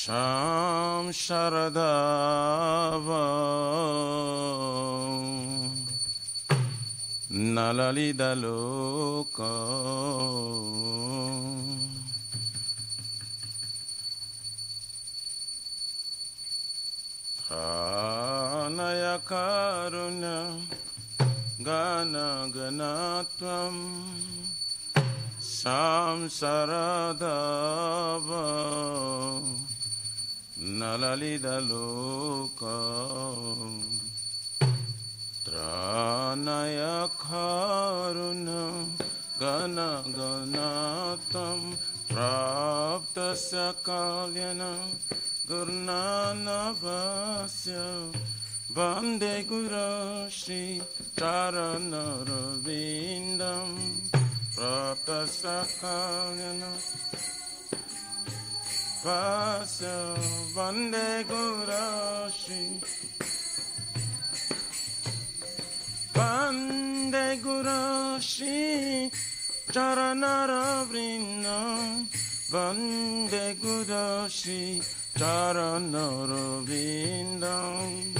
Sham Sharadava Nalalida Loka Pranaya Karuna Gana Ganatvam Samsaradava Nalalida Loka Tranaya Karuna Gana Ganatam Prapta Sakalyana Gurnana Vasya Vande Guru Shri Charana Ravindam Prapta Sakalyana Vasya Vande Guru Shri Vande Guru Shri Charana Ravindam Vande Guru Shri Charana Ravindam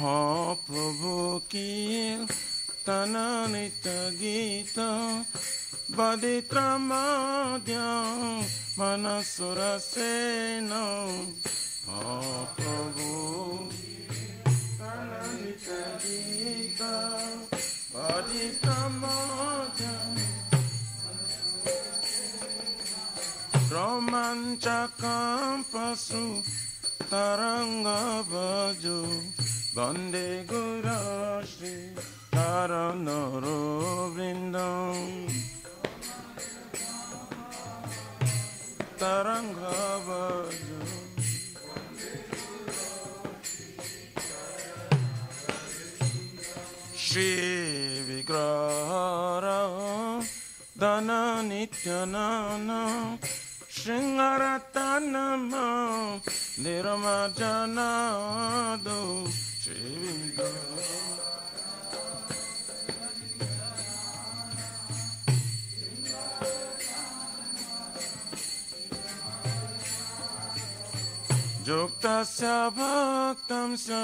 Mahaprabhu ki Tananita Gita Vaditra Madhya Manasura Sena Mahaprabhu Tananita Gita Vaditra Madhya Romanchakam Pasu Taranga Bhajo Vande Guru Shri Charana Ravindam Taranga Bhajo Shri Vigrahara Dana Nityanana Shringaratanama Niramajanado Shivinda Juktasya Bhaktamsa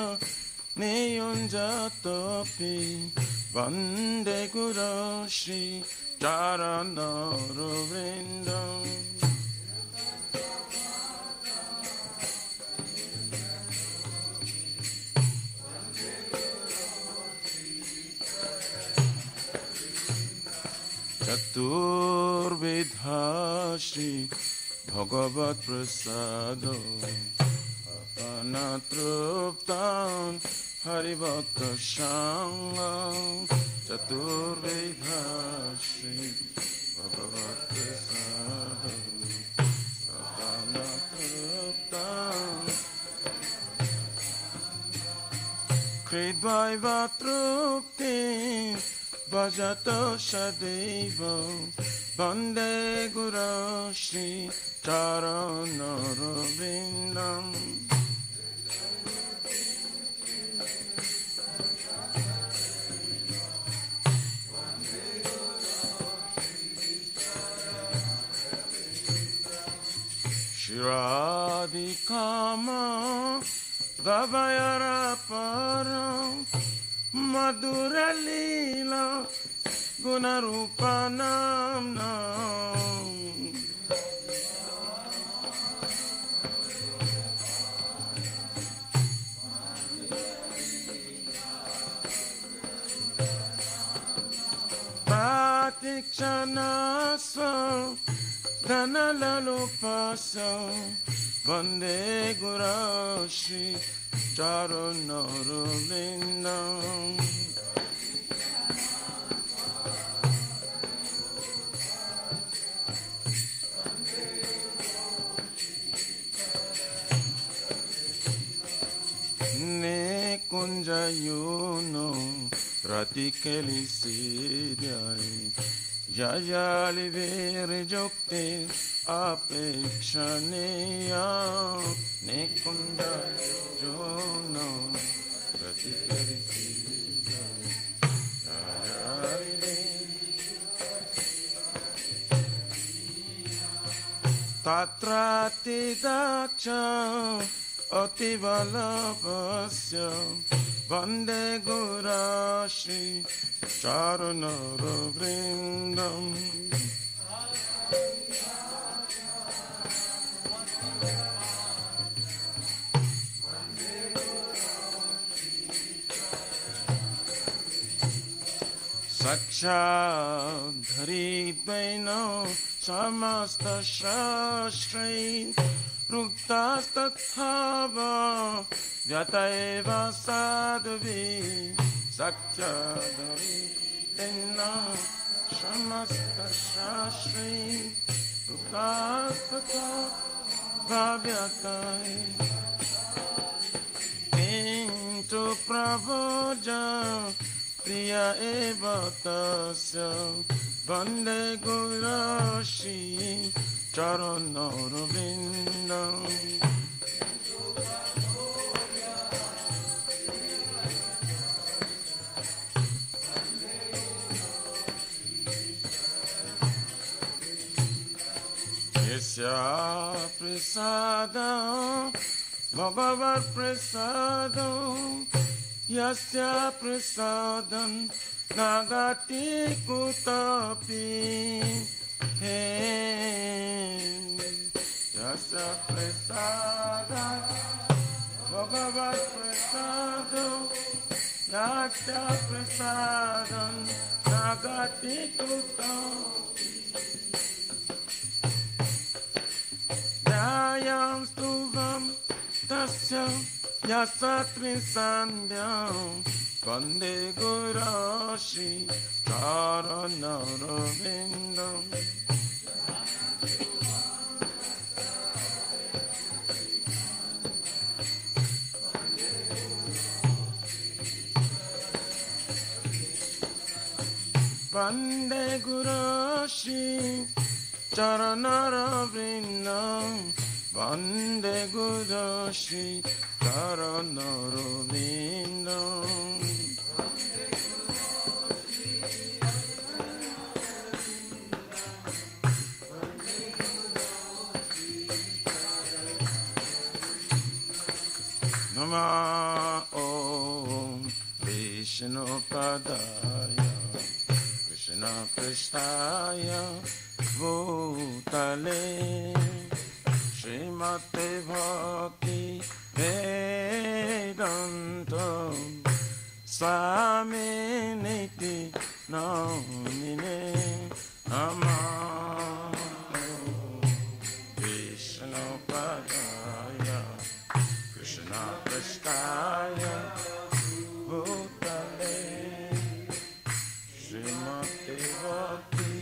Niyunjatopi Vande Guru Shri Charana Ravindam Chaturvidha Shri Bhagavat Prasado Apanatruptan Haribhakta Shanga Chaturvidha Shri Bhagavat Prasado Apanatruptan Kridvaiva Trupti Bhajato Shadeva Vande Guru Shri Charana Ravindam Shiradikama Vavayara Param Madhura Leela Gunarupanam Nam Pratikshana Swa Dhanalalupaso Vande Guru Shri Charana Ravindam Ne kunja yuno Ratikeli Siddhai Jajali Vere Jokte अपेक्षणीय निकुंज जोनो प्रतिकरिसी तत्रातिदाक्ष अतिबलपस्य वन्दे गुराश्री चारुनरवृन्दम् साक्षाद्धरित्वेन समस्तशास्त्रैः रुक्तास्तथाव यतैव साधुभिः साक्षाद्धरित्वेन समस्तशास्त्रैः रुक्तास्तथाव यतैव किन्तु प्रभोज प्रिय एव तस्य वन्दे गुराश्री चरणरविन्दम् यस्य प्रसादं भगवत्प्रसादं यस्य प्रसादं नागति कुतपि हे यस्य प्रसादं भगवत्प्रसादं यस्य प्रसादं नागति कुतपि ध्यायां स्तुवं तस्य यशत्रिसन्ध्यां वन्दे गुराश्री चरणरविन्दम् वन्दे गुराश्री चरणरविन्दम् वन्दे गुराश्री चरणरविन्दम् नमः ॐ विष्णुपदाय कृष्णपृष्ठाय भूतले श्रीमते भक्ति वेदान्त स्वामिनिति नामिने नमः विष्णुपदाय कृष्णपृष्ठाय भूतले श्रीमते भक्ति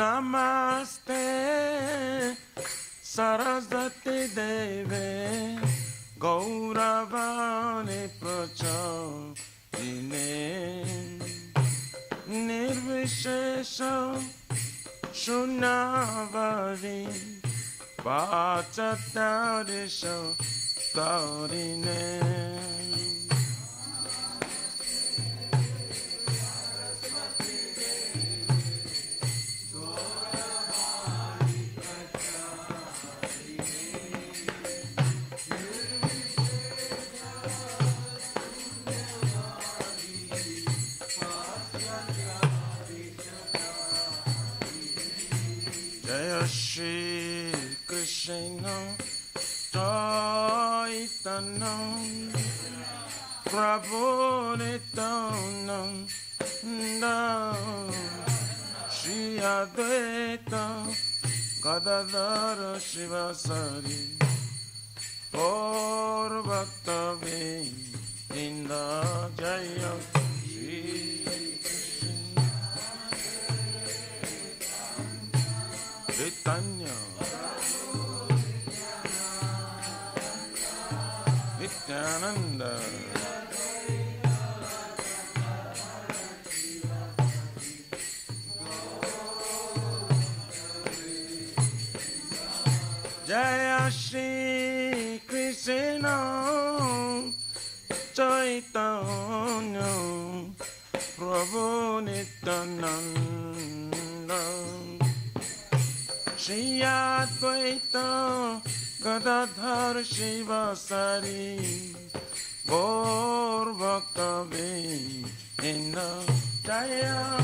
नमस्ते सरस्वती देवे गौरवाणी प्रचारिणे निर्विशेष शून्यवादी पाश्चात्यादेश तारिणे जय श्री कृष्ण चैतन्य प्रभु नित्यानंद श्री अद्वैत गदाधर शिवासादि गौर भक्तवृंद जय Shri Chaitanya Nityanand Jaya Shri Krishna Chaitanya Prabhu Nityananda Shri Advaita Gadadhar Shivasari Gaur Bhakta Vrinda Jaya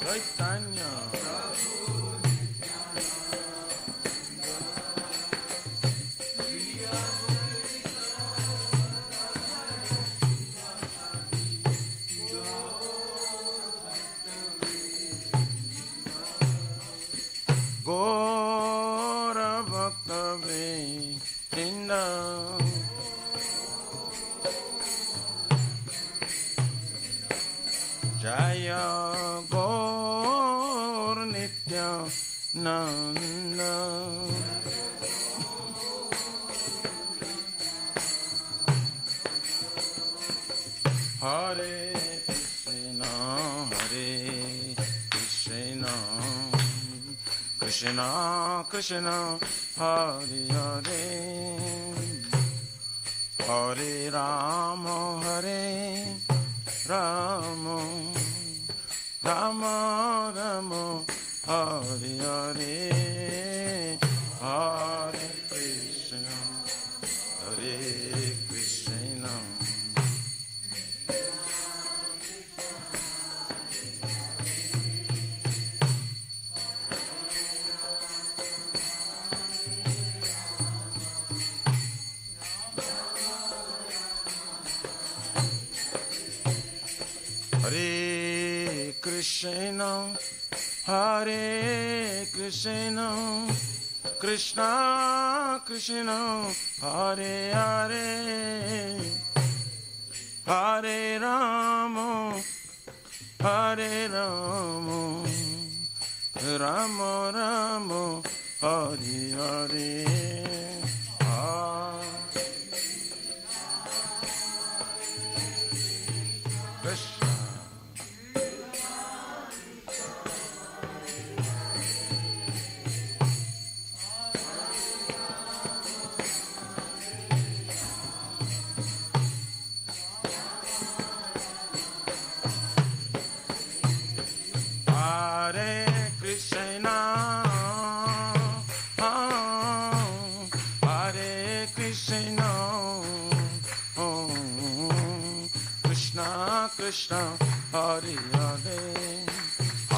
Chaitanya Gaura Bhakta Vrinda Jaya Gaur Nityananda Hare Krishna Krishna Krishna Hare Hare Hare Rama Hare Rama Rama Rama Hare Hare Hare Krishna Hare Krishna Hare Krishna, Hare Krishna, Krishna Krishna, Hare Hare, Hare Rama, Hare Rama, Rama Rama, Hare Hare. Krishna. Hare Krishna, Hare Krishna, Krishna Krishna, Hare Hare,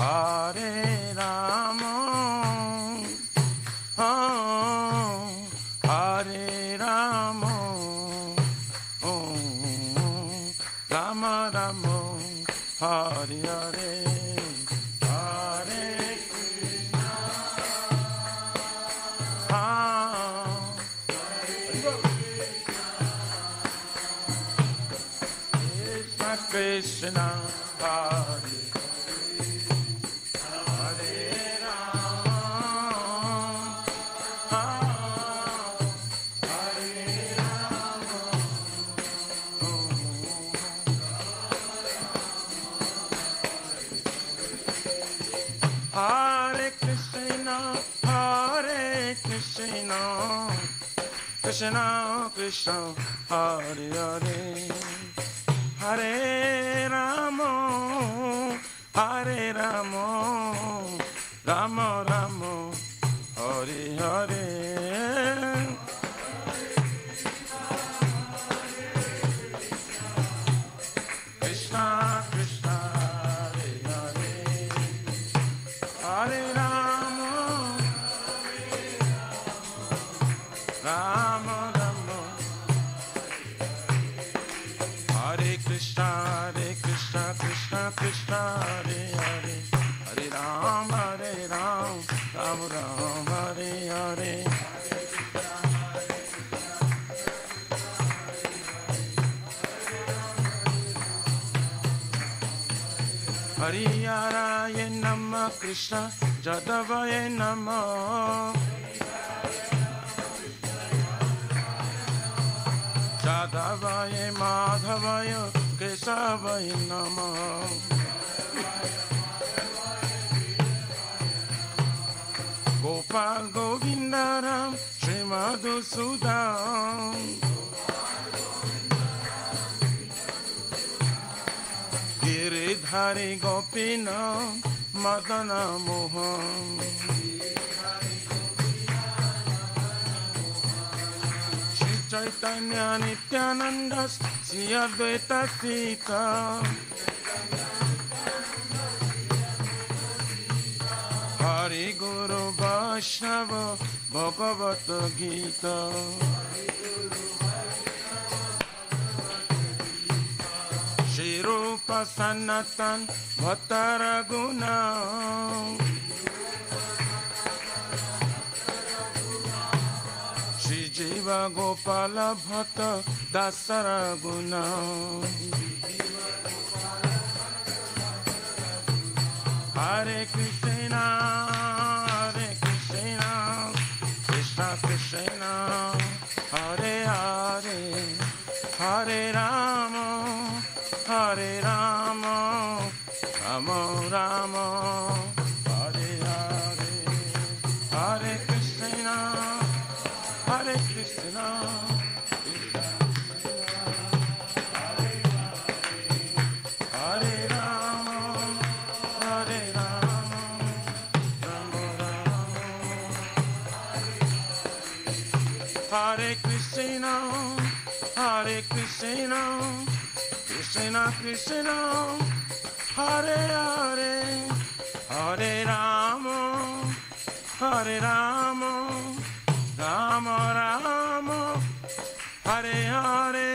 Hare Rama, Hare Rama, Rama Rama, Hare Hare. Krishna, Hare Hare Rama, Hare Rama, Hare Krishna, Hare Krishna, Krishna Krishna, Hare Hare. Hare Rama, Hare Rama, Rama Rama, Hare Hare. Krishna Krishna, Hare Hare, Hare Rama, Rama Rama, Hare Krishna, Krishna Krishna, Hare Hare, Hare Ram, Ram Ram, Hare Hare. Hariyaraye Namah, Krishna Jadavaye Namah, Jadavaye Madhavaye Kesavaye Namah, Madhusudan Giridhari Gopina Madana Mohan Shri Chaitanya Nityananda Sri Advaita Sita Hari Guru Vaishnava Bhagavata Gita Shri Rupa Sanatan Bhattaraguna Shri Jiva Gopala Bhatta Dasaraguna Hare Krishna, Hare Krishna, Krishna Krishna, Hare Hare, Hare Rama, Hare Rama, Rama Rama, Hare Hare, Hare Krishna, Hare Krishna. Hare Krishna, Hare Krishna, Krishna Krishna, Hare Hare, Hare Rama, Hare Rama, Rama Rama, Hare Hare.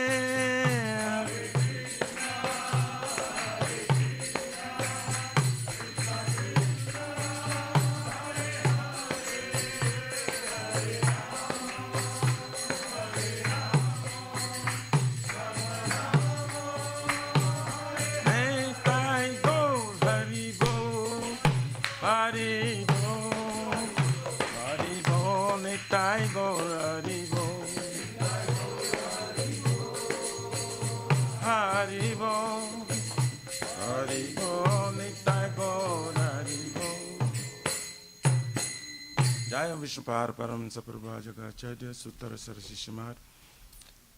Jaya Vishnupar Paramhansa Prabhajagacharya Suttara Sarasi Shamar.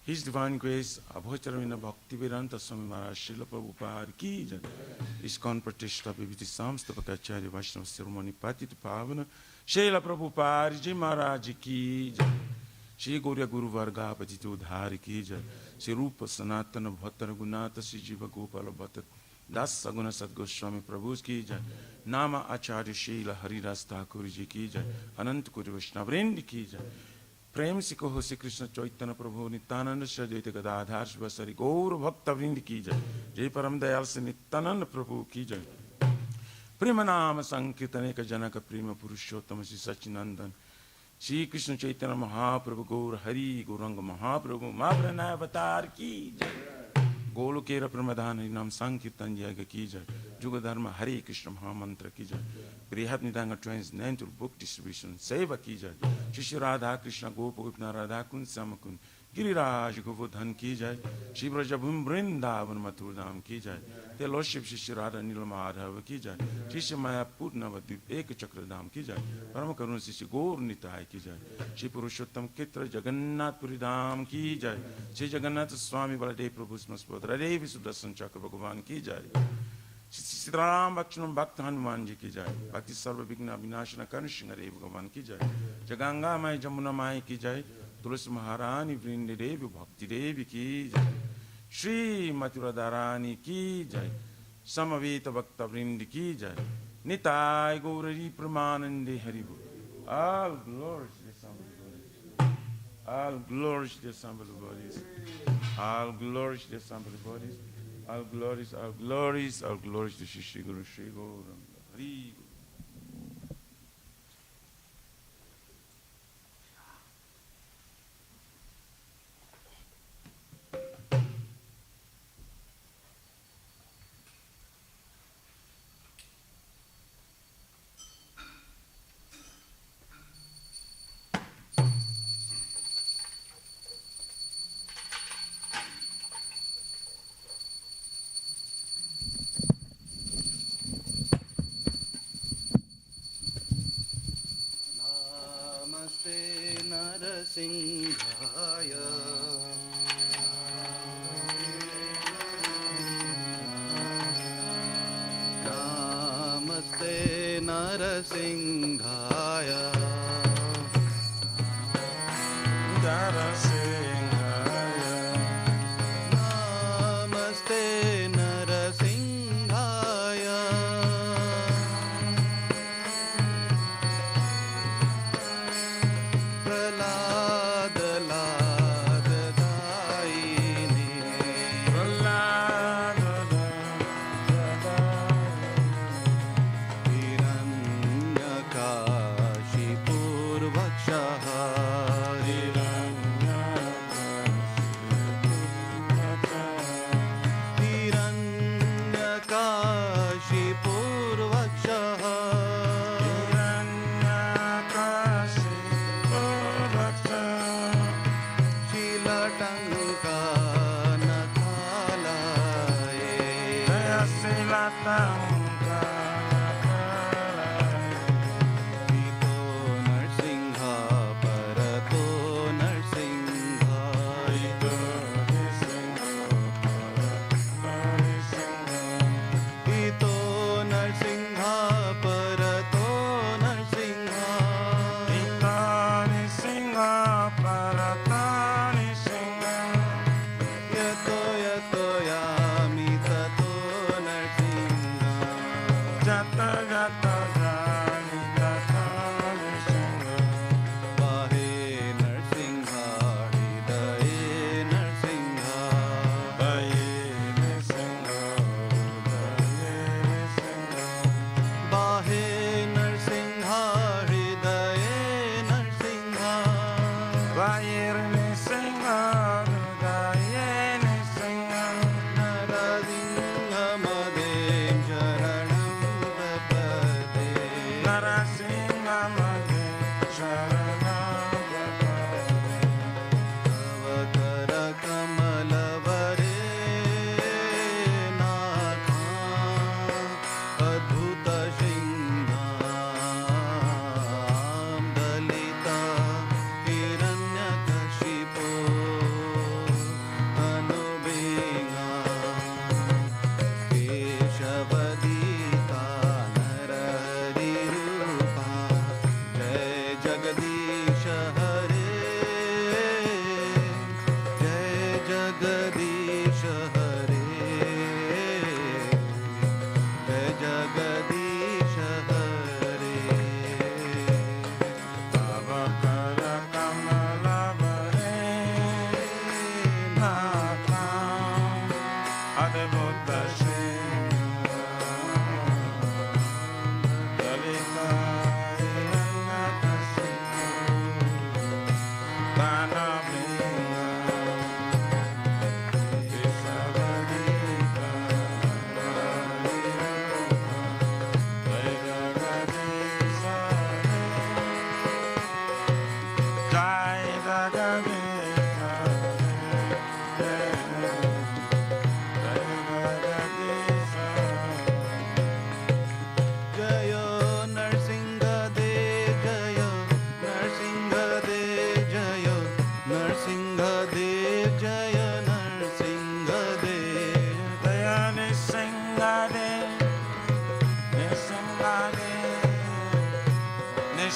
His Divine Grace Abhocharavina Bhakti Vedanta Swami Maharaj Srila Prabhupada Ki Jai. ISKCON Pratishta Vibhiti Samstapakacharya Vaishnava Ceremony Patita Pavana Srila Prabhupada Ji Maharaj Ki Jai. Shri Gaurya Guru Varga Patita Udhari Ki Jai. Shri Rupa Sanatana Bhattara Gunata Shri Jiva Gopala Bhattara Das Saguna Sat Goswami Prabhu Ki Jai. Nama Acharya Srila Haridas Thakur Ji Ki Jai. Anant Kuri Vaishnavrendi Ki Jai. प्रेम से कहो श्री कृष्ण चैतन्य प्रभु नित्यानंद श्री अद्वैत गदाधर शिवसरि गौर भक्त वृंद की जय। जय परम दयाल से नित्यानंद प्रभु की जय। प्रेम नाम संकीर्तन का जनक प्रेम पुरुषोत्तम श्री सच्चिनंदन श्री कृष्ण चैतन्य महाप्रभु गौर हरि गौरंग महाप्रभु महाप्रणय अवतार की जय। गोलोकेर प्रमदान हरि नाम संकीर्तन यज्ञ की जय। जुग धर्म हरे कृष्ण महामंत्र की जय। बृहद निदांग ट्रांसलेंटल बुक डिस्ट्रीब्यूशन सेवा की जय। श्री राधा कृष्ण गोप गोपना राधा कुंज श्याम कुंज गिरिराज गोवर्धन की जय। श्री ब्रजभूमि वृंदावन मथुर धाम की जय। तेलोशिव श्री राधा नील माधव की जय। श्री मायापुर नवद्वीप एक चक्र धाम की जय। परम करुण श्री गौर निताय की जय। श्री पुरुषोत्तम चित्र जगन्नाथपुरी धाम की जय। श्री जगन्नाथ स्वामी बलदेव प्रभु हरे विशुदर्शन चक्र भगवान की जय। सीताराम भक्षण भक्त हनुमान जी की जय। भक्ति सर्व विघ्न विनाशन कर्ण सिंह रे भगवान की जय। जगंगा माई जमुना माई की जय। तुलसी महारानी वृंद देवी भक्ति देवी की जय। श्री मथुरा रानी की जय। समवेत भक्त वृंद की जय। निताय गौरी प्रमानंदे हरि बोल। All glory to the Son. All glory to the Son of the bodies. All glory to the Son of the bodies. All glories, all glories, all glories to Shri Guru Shri Guru Hari. Narasimhaya. Namaste Narasimhaya. Narasimhaya. Namaste Narasimhaya. Pralada Lada Daine.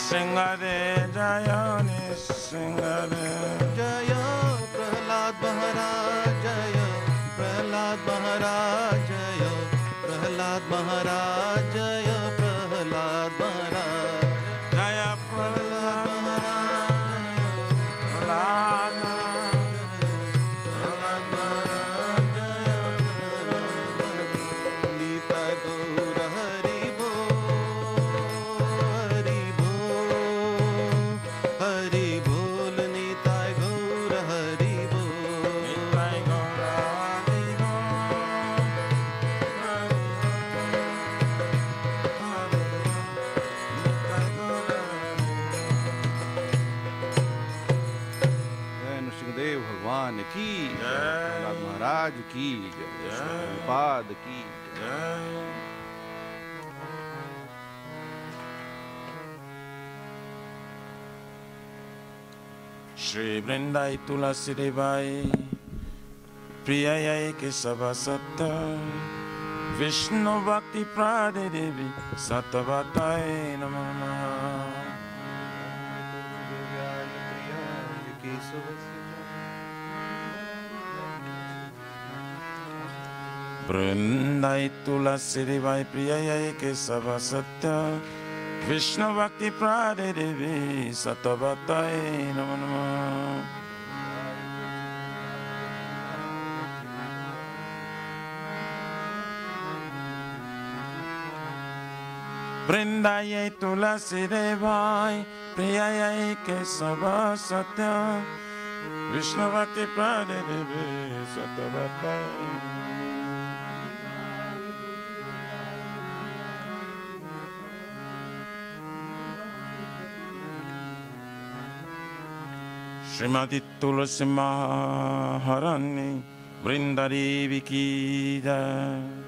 Singade Jaya Singade Jaya Prahlad Maharaj Jaya Prahlad Maharaj Jaya Prahlad Maharaj Jaya Prahlad Maharaj Jaya Prahlad Maharaj Prahlad Maharaj Jaya Nita Gaura Hari Bol Hari Bol Nita Gaura Hari Bol Nitai Gaura Hari जय नृसिंहदेव भगवान की प्रहलाद महाराज की पाद की Shri Vrindai Tulasi Devai Priyayai Kesava Satta Vishnu Bhakti Prade Devi Sattvatai Namah Vrindai Tulasi Devai Priyayai Kesava Satta Vishnu Bhakti Prade Devi Sattvatai Namah Vrindai Tulasi Devai Priyayai Kesava Satya Vishnu Bhakti Prade Devi Sattvatai Srimati Tulasi Maharani Vrindadevi Ki Jai.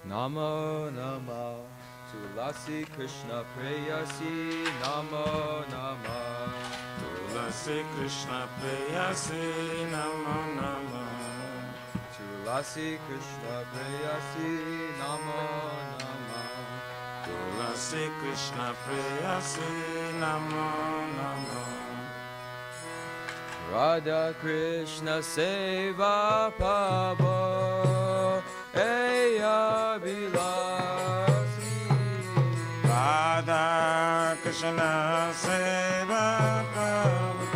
Namo Namo Tulasi Krishna Preyasi Namo Namo Tulasi Krishna Preyasi Namo Namo Tulasi Krishna Preyasi Namo Namo Tulasi Krishna Preyasi Namo Namo Radha Krishna Seva Pabo Eya Bilasi Radha Krishna Seva Prabhu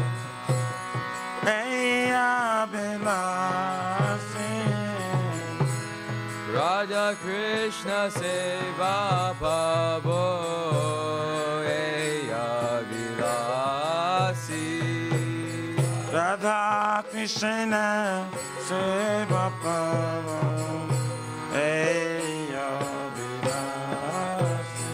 Eya Bilasi Radha Krishna Seva Pabo Eya Bilasi Radha Krishna Seva Prabhu Eya Bilasi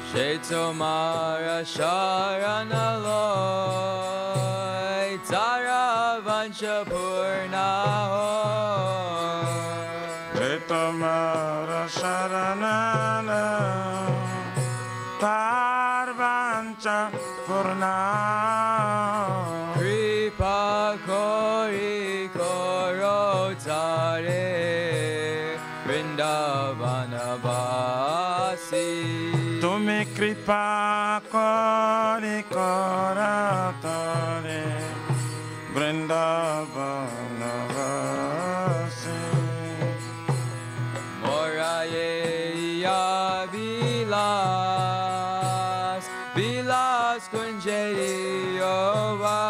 Shetomara Sharana Loy Tara Vancha Purna Tomara Sharanala Tarvancha Purna Kripa Kori Koro Tare Vrindavana Vasi Tumi Kripa Kori Kora Tare Vrindavana Vasi Morayeya Vilas Vilas Kunjayova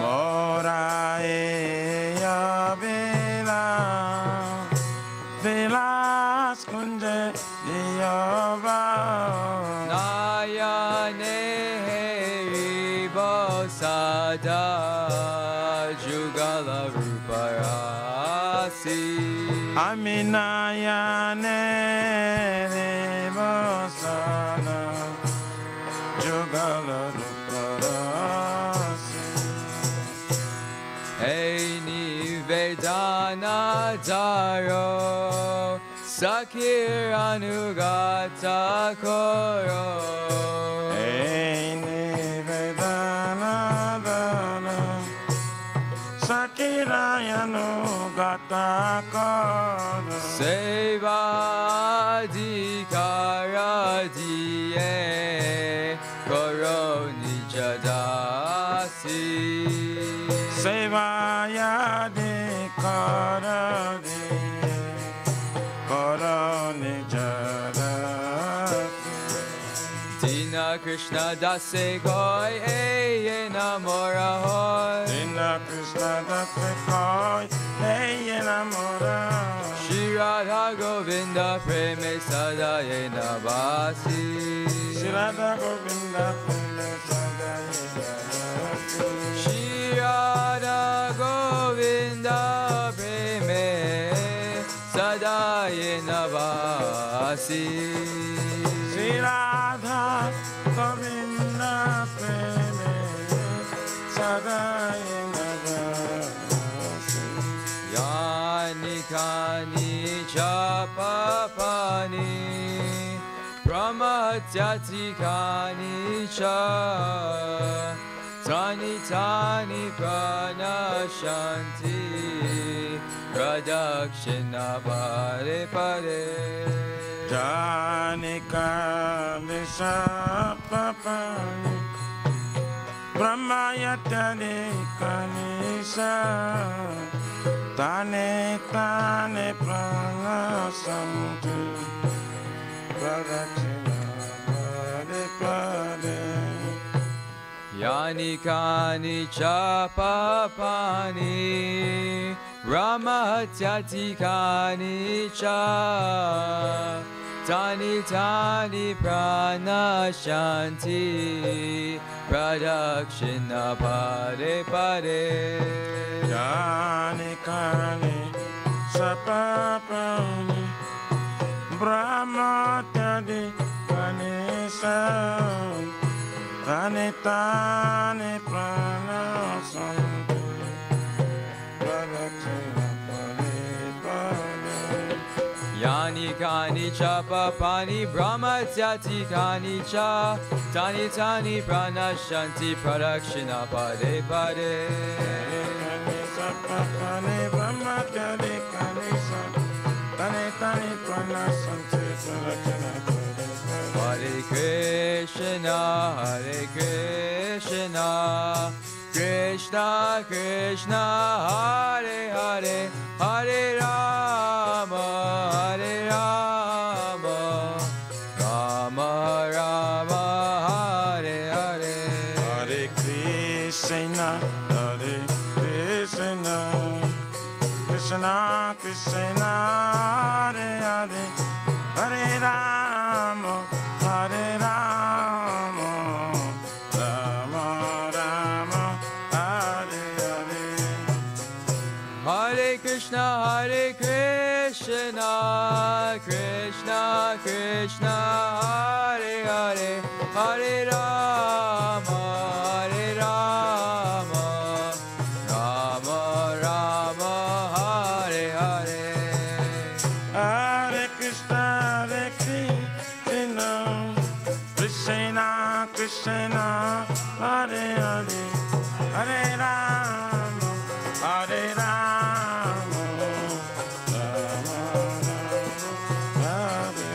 Morayeya Vilas Vilas Kunjayova Nayane Bosada Jugala Ruparasi Aminayane Devasana Jugala Ruparasi Eini Vedana Daro Sakir Anugata Koro Eini Vedana Dana Sakirayanu Gata Koro Seva Dikara Diye Koro Nijadasi Sevaya de Karadi Koroni Jada Tina Krishna Krishna dase koi eye namora hoy. Krishna Krishna dase koi eye namora. Shri Radha Govinda preme sada ye nabasi. Shri Radha Govinda preme sada ye nabasi. Shri Radha Govinda preme sada ye nabasi. Shri Radha Govinda preme sada ye nabasi. Yani kani cha papani brahmatyati kani cha tani tani pranashanti pradakshina pare pare. Janika Vishapapani Brahmayatani Kanisha Tane Tane Pranasanti Pradakshina Pade Pade. Yani kani cha papani brahmatyati kani cha tani tani pranashanti pradakshina pade pade. Janikani Sapapani Brahmatadi Ganesha Tane Tane Pranasanti Pradakshina Pade Pade. Yani kani cha papani brahmatyati kani cha tani tani pranashanti pradakshina pade pade. Kani Sapapani Brahmatadi Ganesha Tane Tane Pranasanti Pradakshina Pade Pade. Hare Krishna, Hare Krishna, Krishna Krishna, Hare Hare, Hare Rama, Hare Rama, Rama Rama, Hare Hare. Hare Krishna, Hare Krishna, Krishna Krishna, Hare Hare, Hare Rama, Hare Rama, Rama Rama, Hare Hare. Hare Krishna, Hare Krishna, Krishna Krishna, Hare Hare, Hare Rama, Hare Rama, Rama Rama, Hare Hare. Hare Krishna, Hare Krishna, Krishna Krishna, Hare Hare, Hare Rama, Hare Rama, Rama Rama, Hare.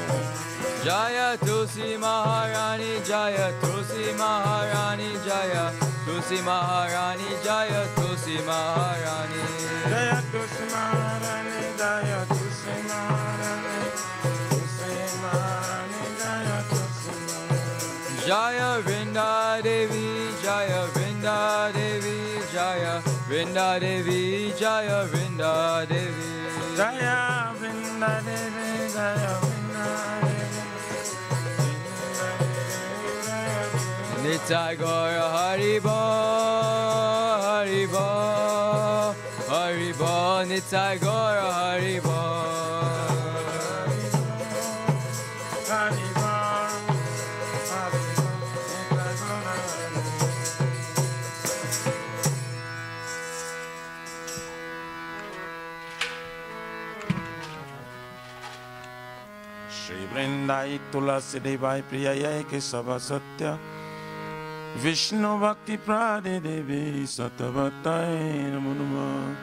Jaya Tulsi Maharani, Jaya Tulsi Maharani, Jaya Tulsi Maharani, Jaya Tulsi Maharani. Jaya Tulsi Maharani, Jaya Tulsi Maharani, Tulsi Maharani, Jaya Tulsi Maharani. Jaya Vrinda Devi, Jaya Vrinda Devi, Jaya Vrinda Devi, Jaya Vrinda Devi. Jaya Vrinda Devi, Jaya Vrinda Devi, Nitai Gaura Haribo, Haribo, Haribo, Nitai Gaura Haribo. Haribo, Haribo, Shri Vrindai Tulasi Devai Priyayai Kesava Satya Vishnu Bhakti Prade Devi Satavatai Namo Namah.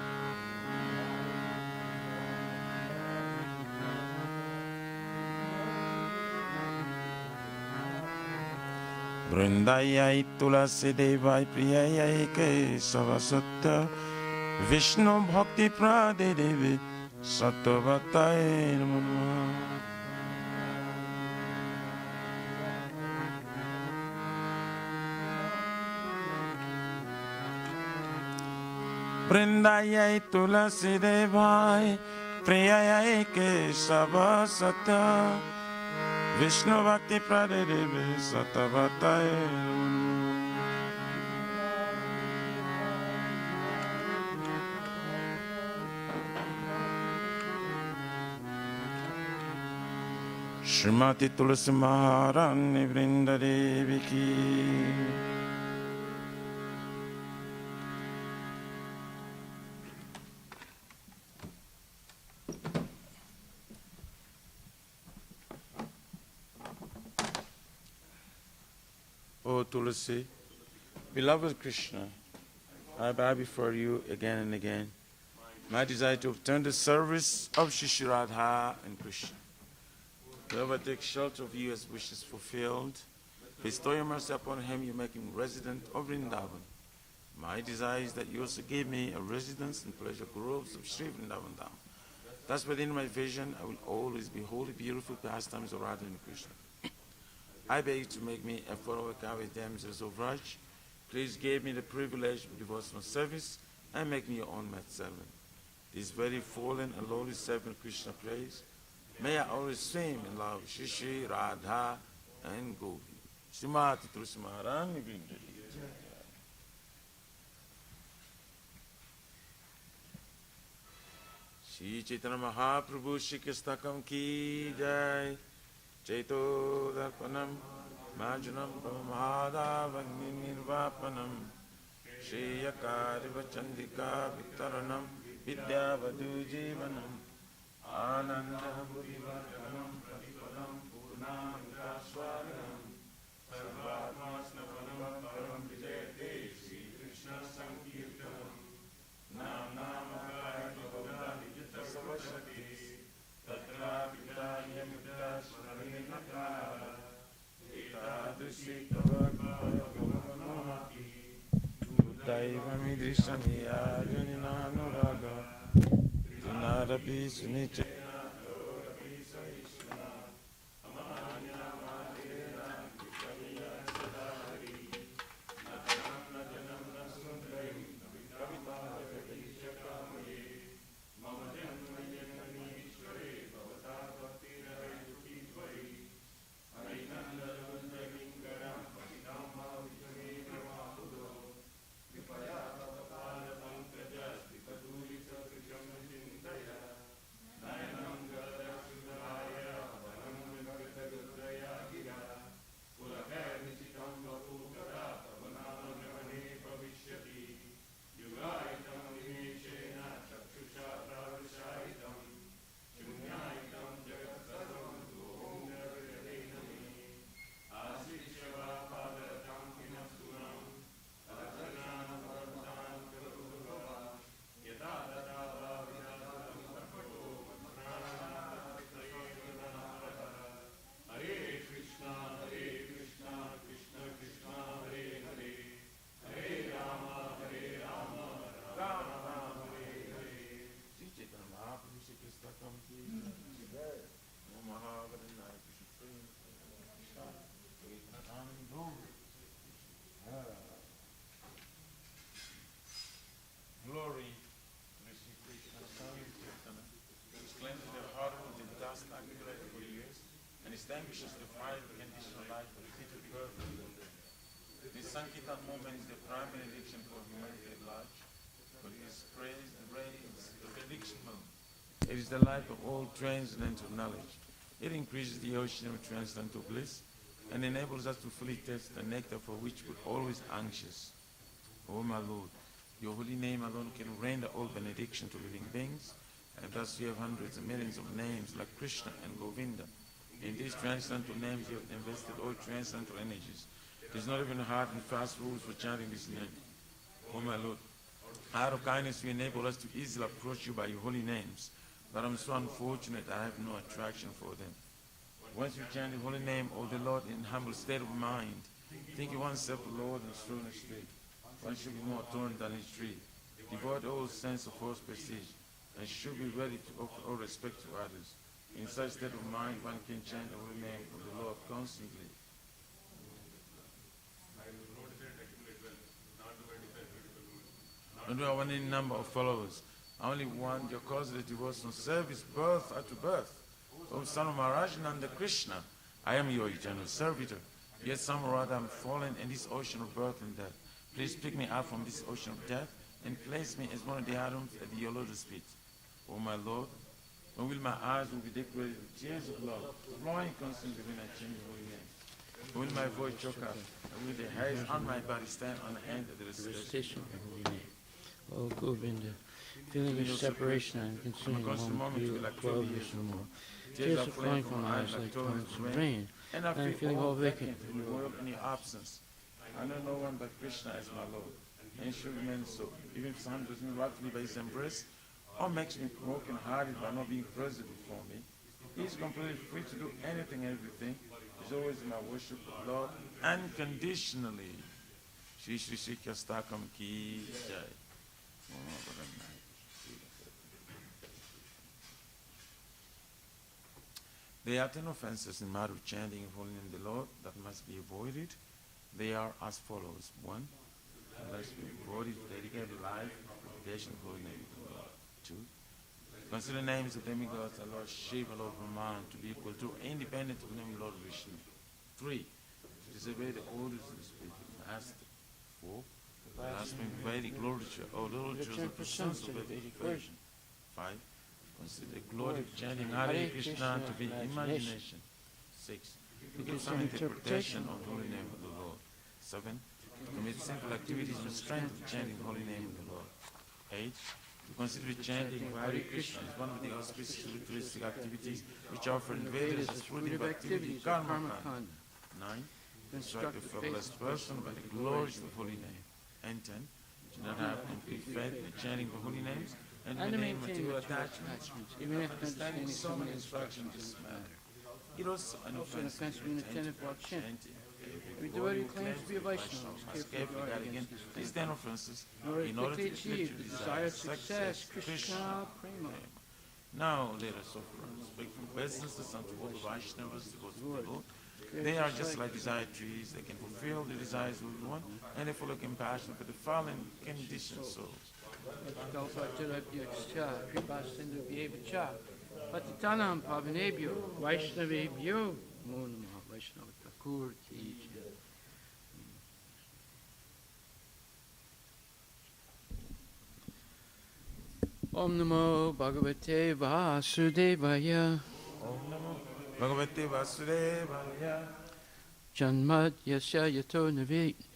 Vrindayai Tulasi Devai Priyayai Kesava Satya Vishnu Bhakti Prade Devi Satavatai Namo Namah. Vrindayai Tulasi Devai, Priyayai Keshava Satya, Vishnu Bhakti Pradebe Satavatai. Shrimati Tulasi Maharani Vrinda Devi Ki. O Tulasi, beloved Krishna, I bow before you again and again. My desire to obtain the service of Shri Radha and Krishna. Whoever takes shelter of you as wishes fulfilled, bestow your mercy upon him, you make him resident of Vrindavan. My desire is that you also give me a residence and pleasure groves of Sri Vrindavan Dham. Thus within my vision, I will always behold the beautiful pastimes of Radha and Krishna. I beg you to make me a follower with damsels of Raj. Please give me the privilege of devotional service and make me your own servant. This very fallen and lowly servant Krishna prays. May I always swim in love with Shri Radha and Gopi. Srimati Tulsi Maharani Vrindari. Shri Chaitanya Mahaprabhu Shri Kistakam Ki Jai. Chaito Darpanam Majanam Brahmadavagnirvapanam Shri Yakari Vachandika Vittaranam Vidyavadu Jivanam Ananda Buddhivarkanam Pratipadam Purnamritaswaranam Sarvatmasnapanam Param Vijayate Shri Krishna Sankirtanam Nam Namakaya Bhavda Vijita Savashakti Tatra Pitaya Mudda Smarani Nakara Itadushi Kavakaya Bhavamanohati Uddaiva Midrishani Arjunina Nuraga Narapi Sunicha Glory to Sri Krishna Sankirtana, whose cleanses the heart of the dust accumulated for years, and extinguishes the fire of conditional life of the heated birth. This Sankirtan moment is the prime benediction for humanity at large, for it is praised and raised the benediction moment. It is the life of all transcendental knowledge. It increases the ocean of transcendental bliss and enables us to fully taste the nectar for which we're always anxious. O my Lord, your holy name alone can render all benediction to living beings, and thus you have hundreds and millions of names like Krishna and Govinda. In these transcendental names you have invested all transcendental energies. It is not even hard and fast rules for chanting this name. O my Lord, out of kindness you enable us to easily approach you by your holy names, but I'm so unfortunate I have no attraction for them. Once you chant the holy name of the Lord in humble state of mind, thinking oneself the Lord and strewn in street, one should be more torn than his tree, devoid all sense of false prestige, and should be ready to offer all respect to others. In such state of mind, one can chant the holy name of the Lord constantly. And we are one in number of followers. I only want your cause the devotional service, birth after birth. O Son of Maharaj Nanda Krishna, I am your eternal servitor. Yet somehow or other I am fallen in this ocean of birth and death. Please pick me up from this ocean of death and place me as one of the atoms at your lotus feet. O my Lord, when will my eyes will be decorated with tears of love, flowing constantly when I change holy name? When will my voice choke up? And will the hairs on my body stand on the end of the recitation? O Govinda, feeling your separation and consuming moment you like 12 years or more. Tears are flowing from my eyes like torrents of rain, and I am feeling all vacant in the world in your absence. I know no one but Krishna as my Lord, and should remain so, even if someone does me rapidly by his embrace, or makes me broken-hearted by not being present before me. He is completely free to do anything and everything. He is always in my worship of Lord, unconditionally. Shri Shri Shri Kastakam Ki Jai. There are 10 offenses in matter of chanting and holy name of the Lord that must be avoided. They are as follows. 1. Unless we avoid it, dedicate life to propagation of holy name of the Lord. 2. Consider names of demigods, the Lord Shiva, Lord Brahman, to be equal to, independent of the name of Lord Vishnu. 3. To disobey the orders of the spiritual master. 4. Blaspheme Vedic literature or literature of the sons of Vedic version. 5. Consider the glory of chanting Hare Krishna to be imagination. 6. To give some interpretation of the holy name of the Lord. 7. To commit sinful activities in strength of chanting the holy name of the Lord. 8. To consider chanting Hare Krishna as one of the auspicious ritualistic activities which are offered in Vedas as fruitive activity, karma kanda. 9. To instruct the faithless person by the glories of the holy name. And 10. To not have complete faith in the chanting of holy names and maintain material attachments, even if understanding so many instructions in this matter. It also an offense to be inattentive while chanting. Every devotee claims to be a Vaishnava must carefully guard against these 10 offenses in order to achieve the desired success, Krishna Prema. Now let us offer our respectful obeisances unto all the Vaishnavas, devoted to the Lord. They are just like desired trees. They can fulfill the desires of everyone, and they follow compassion for the fallen conditioned souls. Patitanam Pavanebhyo Vaishnavebhyo Namo Namaha Vaishnava Thakur Ki Jai. Om Namo Bhagavate Vasudevaya. Om Namo Bhagavate Vasudevaya. Janmad Yasya Yato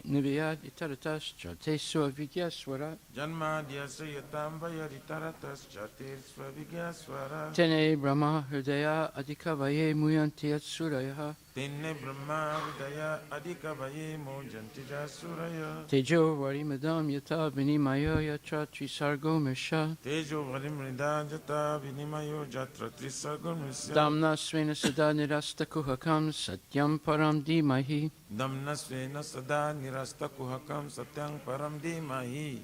Niviyad Itaratas Chartesu Avigyaswara. Janmadyasya Yatambaya Ritaratas Chatir Swavigyaswara. Tene Brahma Hridaya Adhikavaye Muyanti Atsuraya. Tenne Brahma Hridaya Adhikavaye Mujanti Suraya. Tejo Varimadam Yata Vinimayo Yatra Trisargo Misha. Tejo Varimrida Jata Vinimayo Jatra Trisargo Misha. Damna Svena Sada Nirasta Kuhakam Satyam Param Dimahi. Damna Svena Sada Nirasta Kuhakam Satyam Param Dimahi.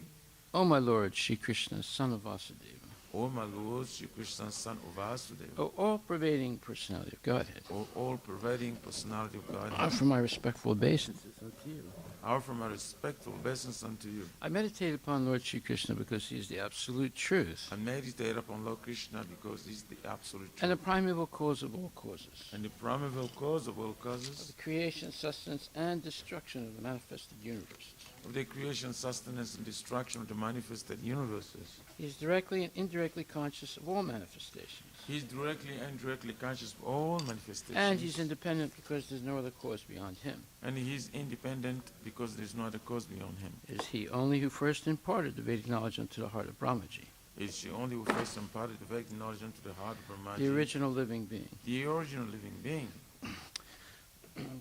O my Lord, Shri Krishna, son of Vasudeva. O my Lord, Shri Krishna, son of Vasudeva. O all-pervading personality of Godhead. O all-pervading personality of God. Offer my respectful obeisances unto you. I offer my respectful obeisance unto you. I meditate upon Lord Shri Krishna because he is the absolute truth. I meditate upon Lord Krishna because he is the absolute truth. And the primeval cause of all causes. And the primeval cause of all causes. Of the creation, sustenance, and destruction of the manifested universes. Of the creation, sustenance, and destruction of the manifested universes. He is directly and indirectly conscious of all manifestations. He is directly and indirectly conscious of all manifestations. And he's independent because there's no other cause beyond him. And he is independent because there is no other cause beyond him. It is he only who first imparted the Vedic knowledge unto the heart of Brahmaji. It is he only who first imparted the Vedic knowledge unto the heart of Brahmaji. The original living being. The original living being.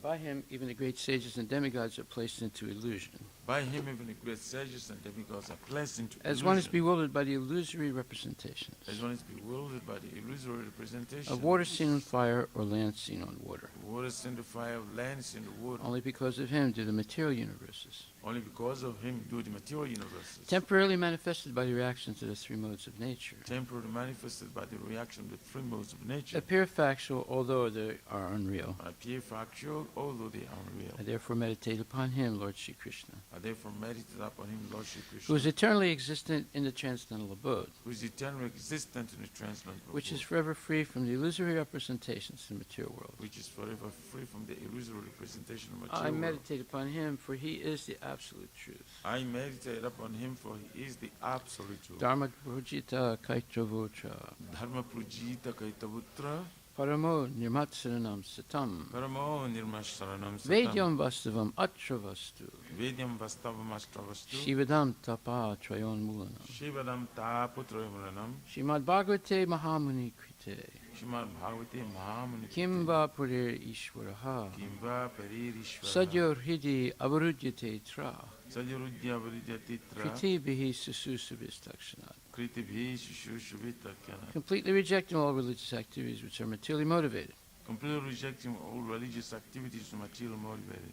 By him, even the great sages and demigods are placed into illusion. By him, even the great sages and demigods are placed into As illusion. one is bewildered by the illusory representations As one is bewildered by the illusory representation of water seen on fire or land seen on water. Water seen the fire, land seen the water. Only because of him do the material universes Only because of him do the material universes. temporarily manifested by the reactions of the three modes of nature. Temporarily manifested by the reaction of the three modes of nature. Appear factual, although they are unreal. Appear factual, although they are unreal. I therefore meditate upon him, Lord Shri Krishna, I therefore meditate upon him, Lord Shri Krishna, who is eternally existent in the transcendental abode, who is eternally existent in the transcendental which is world, forever free from the illusory representations in the material world. which is forever free from the illusory representation of I material world. meditate upon him, for he is the absolute truth. I meditate upon him, for he is the absolute truth. Dharma Prajita Kaitravotcha Dharma Prujita Kaitavutra Paramo Nirmatsaranam Satam Paramo Nirmasharanam Satam Vedyam Vastavam Atravastu Vedyam Vastavam Astravastu Shivadam Tapa Trayon Mulanam Shivadam Taputrayamulanam Shrimad Bhagavate Mahamuni Krite Shrimad Bhagavate Mahamuni Kimva Purir Ishwaraha Kimva Peririshvara Sadyor Hidi Avarudyate Tra Sadyarudya Varudyatitra Kriti Bihi Sususubhistakshanat. Kritibhi Shushushuvitakyana. Completely rejecting all religious activities which are materially motivated. Completely rejecting all religious activities to material motivated.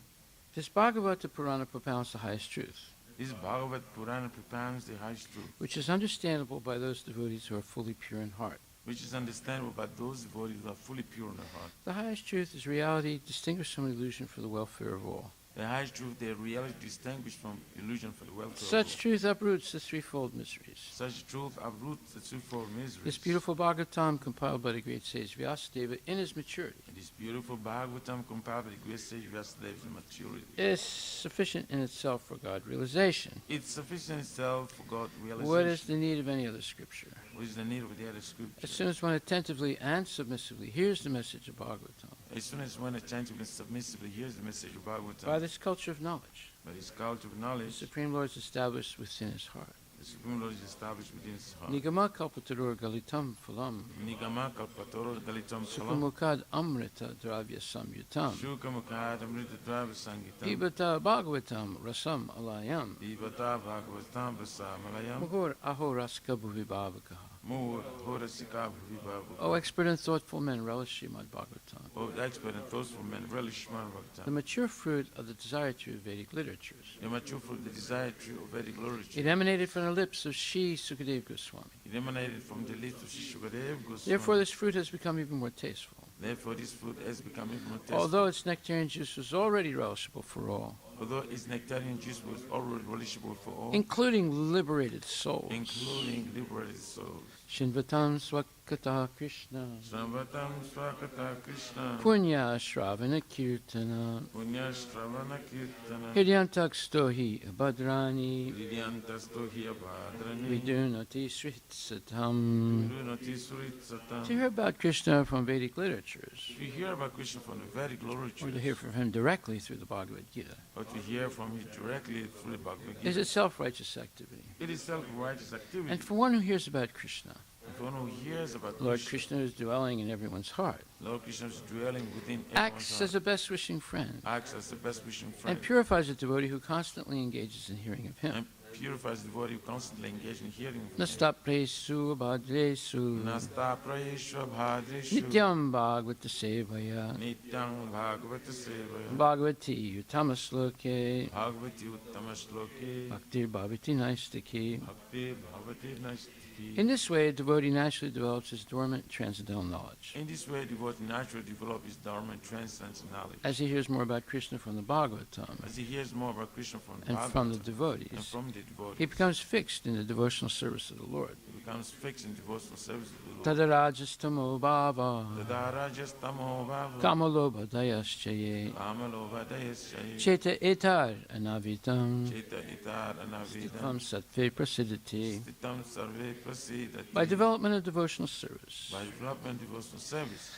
This Bhagavata Purana propounds the highest truth, This Bhagavad Purana propounds the highest truth, which is understandable by those devotees who are fully pure in heart. which is understandable by those devotees who are fully pure in their heart. The highest truth is reality distinguished from illusion for the welfare of all. The highest truth, their reality distinguished from illusion for the welfare of Such all. truth uproots the threefold miseries. Such truth uproots the twofold miseries. This beautiful Bhagavatam, compiled by the great sage Vyasadeva in his maturity, This beautiful Bhagavatam compiled by the great sage Vyasadeva in maturity. is sufficient in itself for God realization. It's sufficient itself for God realization. What is the need of any other scripture? What is the need of the other scripture? As soon as one attentively and submissively hears the message of Bhagavatam, As soon as one attentively and submissively hears the message of Bhagavatam, by this culture of knowledge, by this culture of the knowledge, Supreme Lord is established within his heart. the Supreme Lord is established within his heart. Nigama kalpatarur galitam phalam, Nigama kalpatoro galitam salam. sukamukad amrita dravya samyutam, Shuka mukad amrita drava sangitam. ibata bhagavatam rasam alayam, Dibata bhagavatam vasamalayam. muhur aho raska bhuvibhavakaha. Mur horasika bhuvibabu. O expert and thoughtful men, relish Srimad Bhagavatam, O expert and thoughtful men, relish Srimad the Bhagavatam. mature fruit of the desired true Vedic literatures. The mature fruit, the desired tree of Vedic literature. It emanated from the lips of Shri Sukadev Goswami. It emanated from the lips of Shukadev Goswami. Therefore, this fruit has become even more tasteful. Therefore, this fruit has become even more tasteful. Although its nectarian juice was already relishable for all, Although its nectarian juice was already relishable for all, including liberated souls. including liberated souls. Shinvatam Swakata Krishna, Sambhatam Swakata Krishna. Punya Shravana Kirtana, Punya Shravana Kirtana. Hridyantak Stohi Abhadrani, Vidyantasto Hiyabadrani. Vidunati Sritsatam. Vidunati Suritsatam. To hear about Krishna from Vedic literatures, To hear about Krishna from the Vedic literature, or to hear from him directly through the Bhagavad Gita, or to hear from him directly through the Bhagavad is Gita, a self-righteous activity. it is self-righteous activity. And for one who hears about Krishna, And for one who hears about Lord Krishna, Krishna is dwelling in everyone's heart, Lord Krishna is dwelling within acts everyone's as a best wishing friend, heart, acts as the best wishing friend, and purifies a devotee who constantly engages in hearing of him. and purifies the devotee who constantly engaged in hearing from him. Nastapresu abhadresu Nasta prayeshva bhadreshu nityam bhagavata sevaya nityang bhagavata sevaya bhagavati utamasloke bhagavati uttama shloke bhaktir bhavati naistaki. bhakti bhavati nastiki. In this way, a devotee naturally develops his dormant transcendental knowledge. In this way, the devotee naturally develops his dharma and transcends knowledge. As he hears more about Krishna from the Bhagavatam As he hears more about Krishna from the and from the Bhagavatam and devotees, from the devotees, he becomes fixed in the devotional service of the Lord. he becomes fixed in devotional service to the Lord. Tadarajastamo bhava Tadarajastamo bhava kamalobha dayaschaye kamalobhadayasya cheta etar anavitam cheta itar anavidam from sattve prasidati. stitam sarve prasidati. By development of devotional service, By development of devotional service,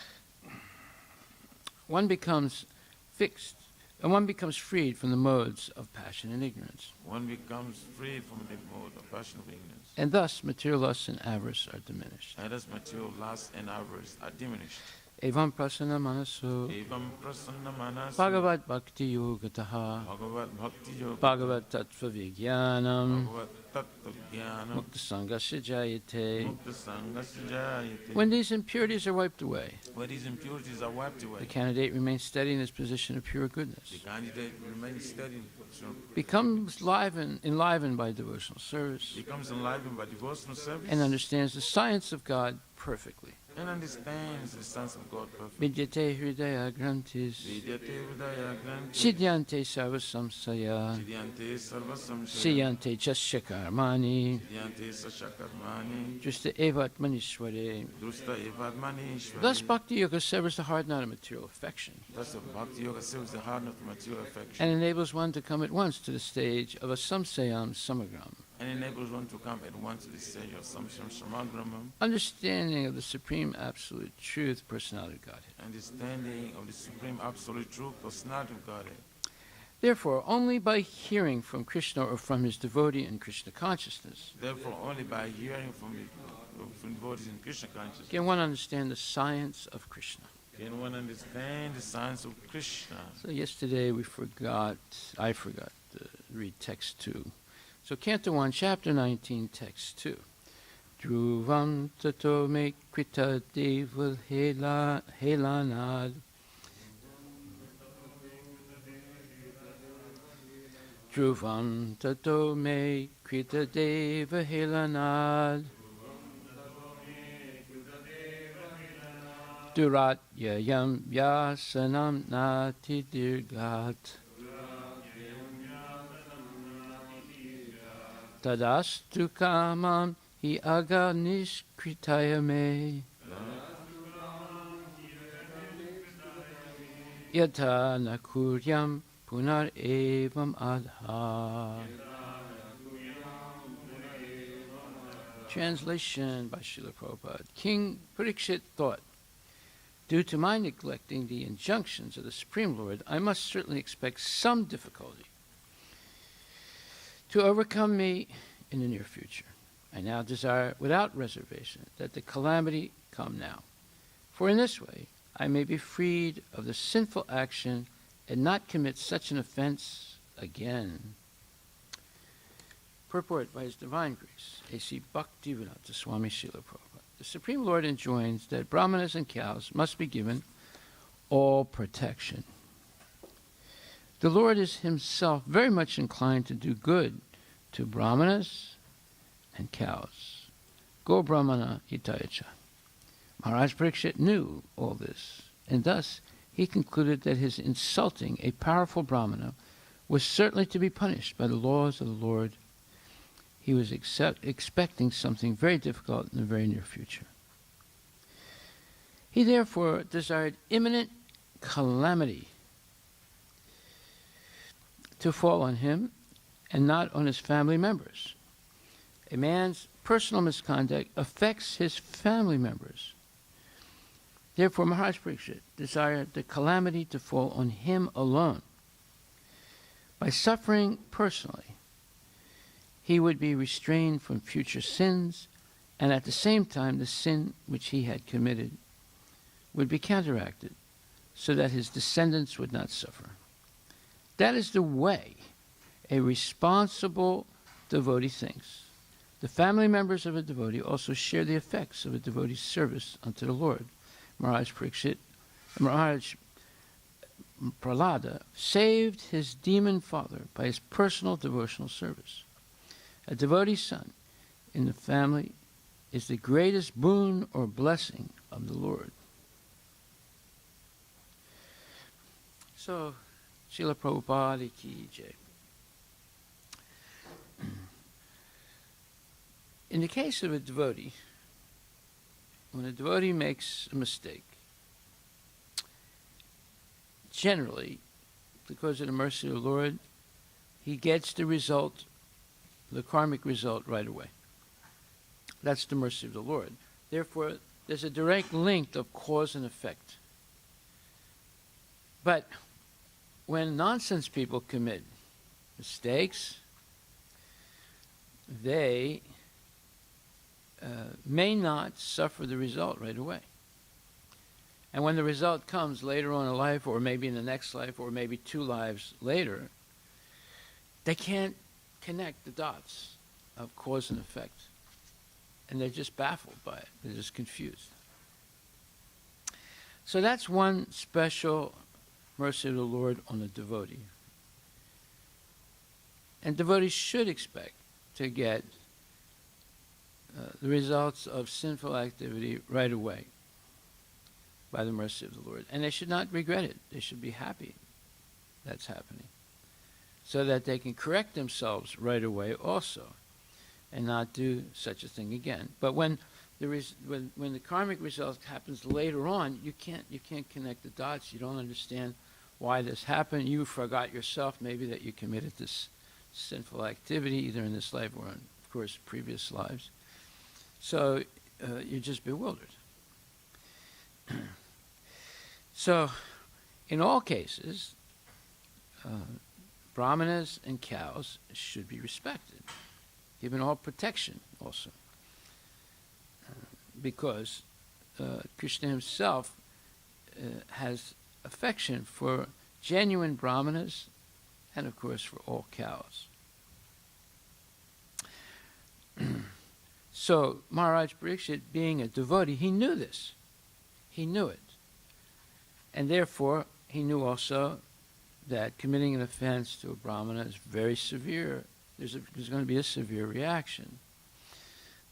one becomes fixed, and one becomes freed from the modes of passion and ignorance. one becomes freed from the mode of passion of ignorance. And thus material lusts and avarice are diminished. And thus material lust and avarice are diminished. Evam prasana manaso Evam prasanna manaso Bhagavad Bhakti Yogataha Bhagavad Bhakti Yoga Bhagavad Tattva Vijnanam Bhagavad Tattva Jnanam Mukta Sangasya Jayate. Mukta Sangasya Jayate. When these impurities are wiped away, When these impurities are wiped away, the candidate remains steady in his position of pure goodness, the candidate remains steady, becomes enlivened by devotional service, becomes enlivened by devotional service, and understands the science of God perfectly. and understands the sense of God perfectly. Vidyate Hridaya Grantis Vidyate Hridaya Granti Siddhyante Sarva Samsaya Siddhyante Sarva Samshaya Siyante Chasyakarmani Siddhyante Sashakarmani Justa Evatmanishware. Drusta Evadmani Ishwari. Thus Bhakti Yoga severs the hard knot of material affection Thus the Bhakti Yoga serves the heart of material affection and enables one to come at once to the stage of a samsayam samagram, and enables one to come at once to the stage of Samsham Shamagramam, understanding of the supreme absolute truth, personality of Godhead. understanding of the supreme absolute truth, personality of Godhead. Therefore, only by hearing from Krishna or from his devotee in Krishna consciousness Therefore, only by hearing from devotees in Krishna consciousness can one understand the science of Krishna. can one understand the science of Krishna. So yesterday I forgot to read text 2. So Canto 1, Chapter 19, Text 2. Dhruvam tato me krita devul helanad. Dhruvam tato me krita deva helanad. Durat yayam yasanam nati dirgat. Tadastu kamam hi aganishkritaya me. Yata nakuryam punar evam adha. Translation by Srila Prabhupada. King Parikshit thought, due to my neglecting the injunctions of the Supreme Lord, I must certainly expect some difficulty to overcome me in the near future. I now desire without reservation that the calamity come now, for in this way I may be freed of the sinful action and not commit such an offense again. Purport by His Divine Grace, A.C. Bhaktivedanta Swami Srila Prabhupada. The Supreme Lord enjoins that brahmanas and cows must be given all protection. The Lord is himself very much inclined to do good to brahmanas and cows. Go brahmana hitayacha. Maharaj Parikshit knew all this, and thus he concluded that his insulting a powerful brahmana was certainly to be punished by the laws of the Lord. He was expecting something very difficult in the very near future. He therefore desired imminent calamity to fall on him and not on his family members. A man's personal misconduct affects his family members. Therefore, Maharaj Parikshit desired the calamity to fall on him alone. By suffering personally, he would be restrained from future sins, and at the same time the sin which he had committed would be counteracted so that his descendants would not suffer. That is the way a responsible devotee thinks. The family members of a devotee also share the effects of a devotee's service unto the Lord. Maharaj Prahlada saved his demon father by his personal devotional service. A devotee's son in the family is the greatest boon or blessing of the Lord. So, Srila Prabhupada ki jai. In the case of a devotee, when a devotee makes a mistake, generally, because of the mercy of the Lord, he gets the result, the karmic result, right away. That's the mercy of the Lord. Therefore, there's a direct link of cause and effect. But when nonsense people commit mistakes, they may not suffer the result right away. And when the result comes later on in life, or maybe in the next life, or maybe 2 lives later, they can't connect the dots of cause and effect. And they're just baffled by it. They're just confused. So that's one special mercy of the Lord on the devotee. And devotees should expect to get the results of sinful activity right away by the mercy of the Lord. And they should not regret it. They should be happy that's happening, so that they can correct themselves right away also and not do such a thing again. But when the karmic result happens later on, you can't connect the dots. You don't understand why this happened. You forgot yourself maybe that you committed this sinful activity either in this life or in, of course, previous lives. So you're just bewildered. So in all cases, brahmanas and cows should be respected, given all protection also, because Krishna himself has affection for genuine brahmanas and, of course, for all cows. So Maharaj Parikshit, being a devotee, he knew this. He knew it. And therefore, he knew also that committing an offense to a brahmana is very severe. There's going to be a severe reaction.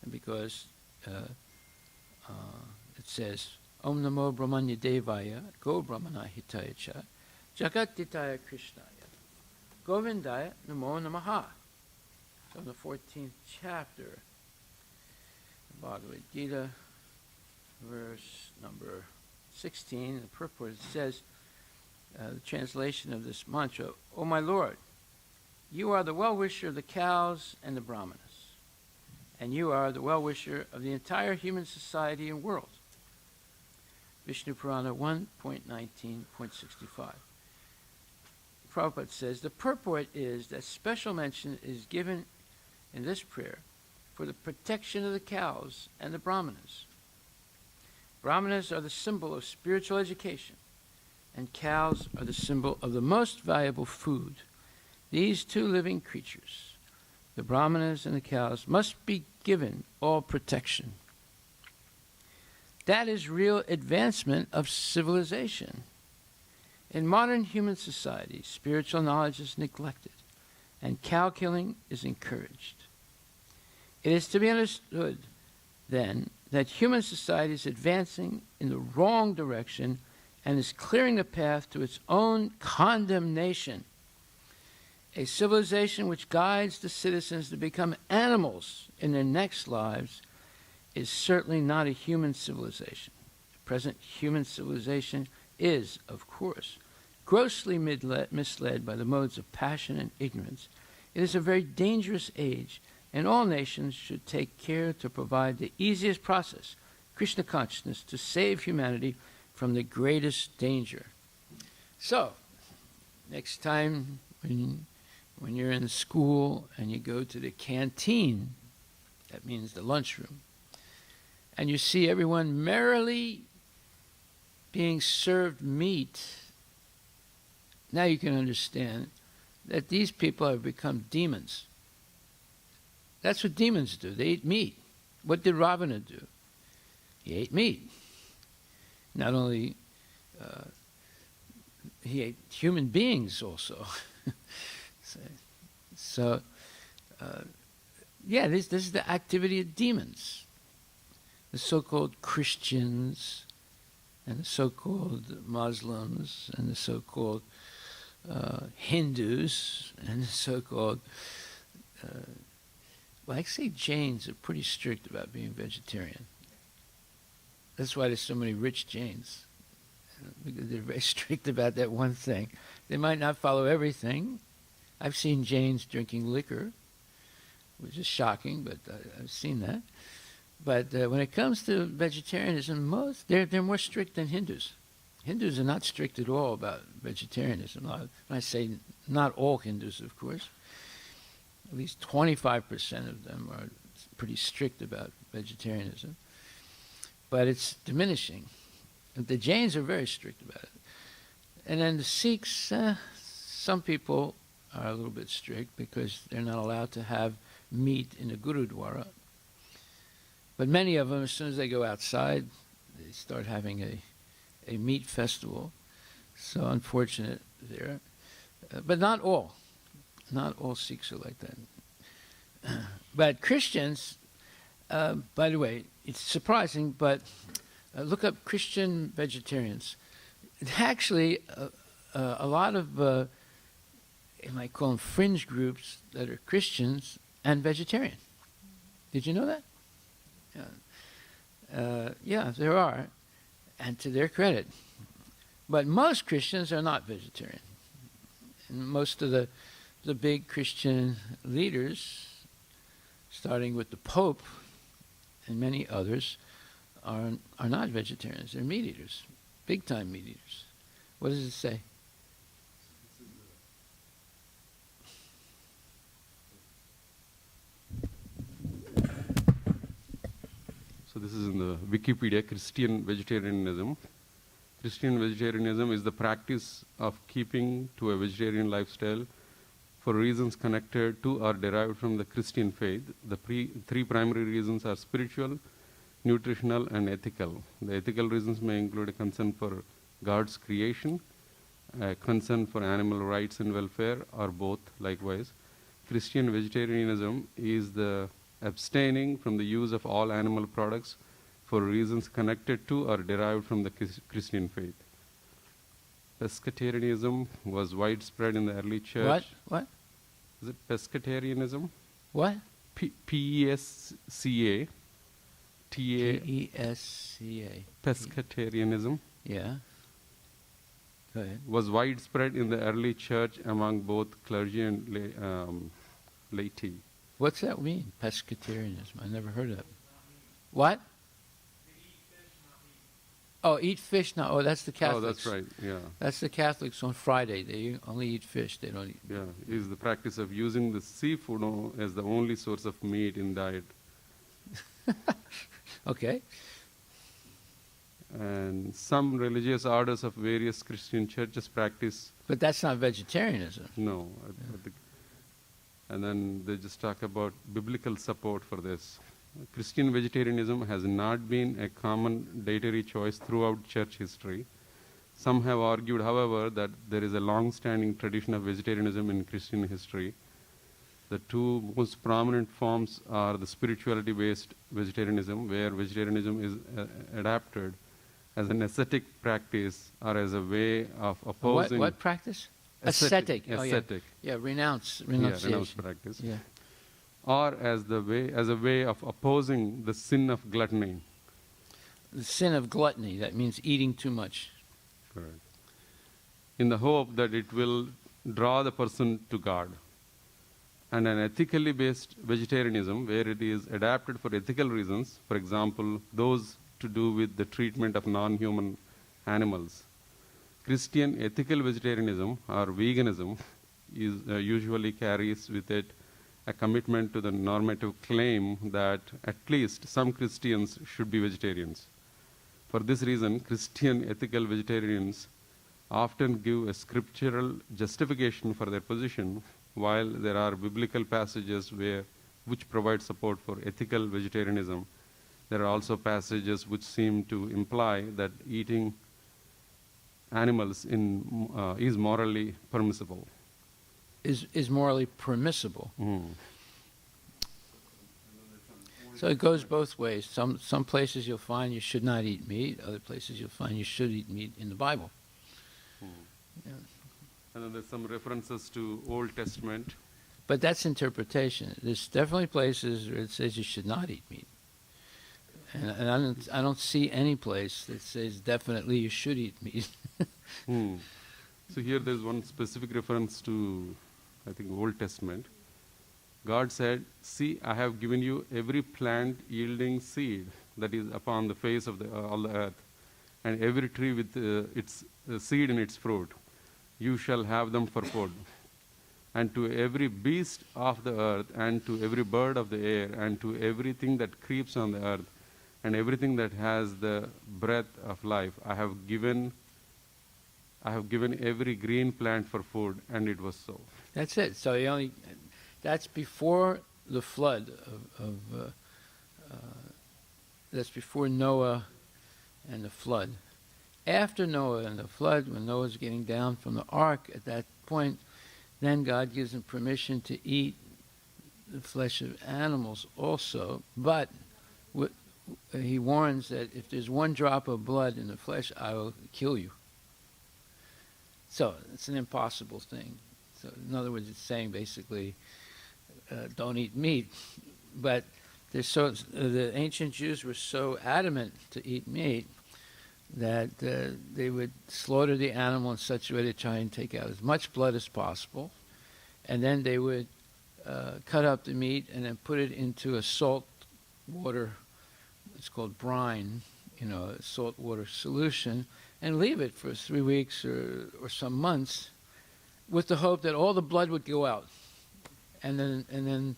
And because it says, Om Namo Brahmanya Devaya, Go Brahmana Hitaya Cha, Jagat Ditaya Krishnaya, Govindaya Namo Namaha. So in the 14th chapter, Bhagavad Gita, verse number 16, the purport, it says, the translation of this mantra, O my Lord, you are the well-wisher of the cows and the brahmanas, and you are the well-wisher of the entire human society and world. Vishnu Purana 1.19.65. Prabhupada says, the purport is that special mention is given in this prayer for the protection of the cows and the brahmanas. Brahmanas are the symbol of spiritual education, and cows are the symbol of the most valuable food. These 2 living creatures, the brahmanas and the cows, must be given all protection. That is real advancement of civilization. In modern human society, spiritual knowledge is neglected, and cow killing is encouraged. It is to be understood, then, that human society is advancing in the wrong direction and is clearing the path to its own condemnation. A civilization which guides the citizens to become animals in their next lives is certainly not a human civilization. The present human civilization is, of course, grossly misled by the modes of passion and ignorance. It is a very dangerous age, and all nations should take care to provide the easiest process, Krishna consciousness, to save humanity from the greatest danger. So, next time when you're in school and you go to the canteen, that means the lunchroom, and you see everyone merrily being served meat, now you can understand that these people have become demons. That's what demons do. They eat meat. What did Ravana do? He ate meat. Not only he ate human beings also. So this is the activity of demons. The so-called Christians and the so-called Muslims and the so-called Hindus and the so-called well, I say Jains are pretty strict about being vegetarian. That's why there's so many rich Jains, because they're very strict about that one thing. They might not follow everything. I've seen Jains drinking liquor, which is shocking, but I've seen that. But when it comes to vegetarianism, they're more strict than Hindus. Hindus are not strict at all about vegetarianism. When I say not all Hindus, of course. At least 25% of them are pretty strict about vegetarianism. But it's diminishing. The Jains are very strict about it. And then the Sikhs, some people are a little bit strict because they're not allowed to have meat in the Gurudwara. But many of them, as soon as they go outside, they start having a meat festival. So unfortunate there. But not all. Not all Sikhs are like that. But Christians, by the way, it's surprising, but look up Christian vegetarians. Actually, a lot of, you might call them fringe groups that are Christians and vegetarian. Did you know that? Yeah, there are, and to their credit. But most Christians are not vegetarian. And most of the big Christian leaders, starting with the Pope and many others, are not vegetarians. They're meat eaters, big-time meat eaters. What does it say? So this is in the Wikipedia, Christian vegetarianism. Christian vegetarianism is the practice of keeping to a vegetarian lifestyle for reasons connected to or derived from the Christian faith. The three primary reasons are spiritual, nutritional, and ethical. The ethical reasons may include a concern for God's creation, a concern for animal rights and welfare, or both likewise. Christian vegetarianism is the abstaining from the use of all animal products for reasons connected to or derived from the Christian faith. Pescatarianism was widespread in the early church. What? Is it pescatarianism? What? P-E-S-C-A. T-A. P-E-S-C-A. Pescatarianism. Yeah. Go ahead. Was widespread in the early church among both clergy and laity. What's that mean, pescatarianism? I never heard of it. What? Oh, eat fish now. Oh, that's the Catholics. Oh, that's right, yeah. That's the Catholics on Friday. They only eat fish. They don't eat. Yeah, is the practice of using the seafood as the only source of meat in diet. Okay. And some religious orders of various Christian churches practice. But that's not vegetarianism. No. And then they just talk about biblical support for this. Christian vegetarianism has not been a common dietary choice throughout church history. Some have argued, however, that there is a long-standing tradition of vegetarianism in Christian history. The two most prominent forms are the spirituality-based vegetarianism, where vegetarianism is adapted as an ascetic practice or as a way of opposing... What practice? Ascetic. Oh, ascetic. Yeah, renunciation. Yeah, renounce practice. Yeah. Or as a way of opposing the sin of gluttony. The sin of gluttony, that means eating too much. Correct. In the hope that it will draw the person to God. And an ethically based vegetarianism, where it is adapted for ethical reasons, for example, those to do with the treatment of non-human animals. Christian ethical vegetarianism or veganism is usually carries with it a commitment to the normative claim that at least some Christians should be vegetarians. For this reason, Christian ethical vegetarians often give a scriptural justification for their position, while there are biblical passages which provide support for ethical vegetarianism. There are also passages which seem to imply that eating animals is morally permissible. Is morally permissible. Mm. So it goes both ways. Some places you'll find you should not eat meat. Other places you'll find you should eat meat in the Bible. Mm. Yeah. And then there's some references to Old Testament. But that's interpretation. There's definitely places where it says you should not eat meat. And I don't see any place that says definitely you should eat meat. Mm. So here there's one specific reference to, I think, Old Testament. God said, "See, I have given you every plant yielding seed that is upon the face of all the earth, and every tree with its seed in its fruit. You shall have them for food. And to every beast of the earth, and to every bird of the air, and to everything that creeps on the earth, and everything that has the breath of life, I have given every green plant for food, and it was so. That's it. So that's before the flood that's before Noah and the flood. After Noah and the flood, when Noah's getting down from the ark, at that point, then God gives him permission to eat the flesh of animals also, but he warns that if there's one drop of blood in the flesh, I will kill you. So it's an impossible thing. So in other words, it's saying basically, don't eat meat. But the ancient Jews were so adamant to eat meat that they would slaughter the animal in such a way to try and take out as much blood as possible, and then they would cut up the meat and then put it into a salt water, it's called brine, a salt water solution, and leave it for 3 weeks or some months with the hope that all the blood would go out. And then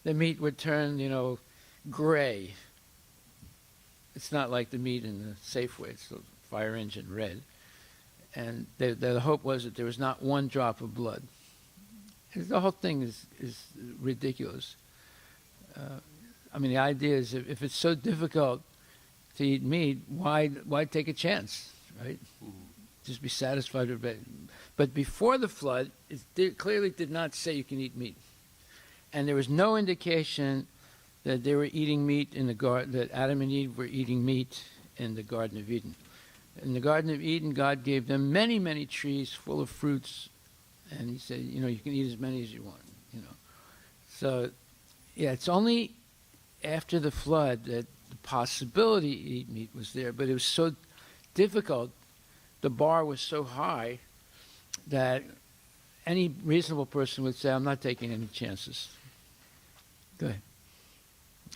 the meat would turn, gray. It's not like the meat in the Safeway, it's the fire engine red. And the hope was that there was not one drop of blood. The whole thing is ridiculous. The idea is if it's so difficult to eat meat, why take a chance, right? Just be satisfied with it. But before the flood, it clearly did not say you can eat meat. And there was no indication that they were eating meat in the garden, that Adam and Eve were eating meat in the Garden of Eden. In the Garden of Eden, God gave them many, many trees full of fruits, and he said, you can eat as many as you want, So, it's only after the flood that the possibility to eat meat was there, but it was so difficult, the bar was so high, that any reasonable person would say, I'm not taking any chances. Go ahead.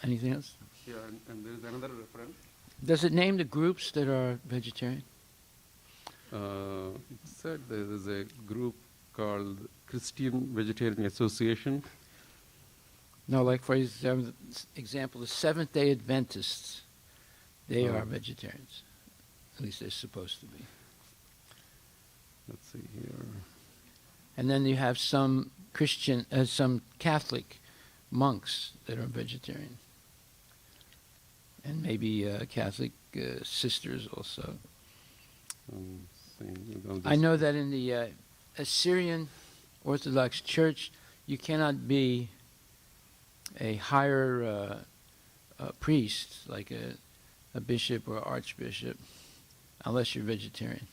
Anything else? Yeah, and there is another reference. Does it name the groups that are vegetarian? It said there is a group called Christian Vegetarian Association. No, like for example, the Seventh-day Adventists, they are vegetarians. At least they're supposed to be. Let's see here. And then you have some some Catholic monks that are vegetarian. And maybe Catholic sisters also. I know that in the Assyrian Orthodox Church, you cannot be a higher priest, like a bishop or archbishop, unless you're vegetarian.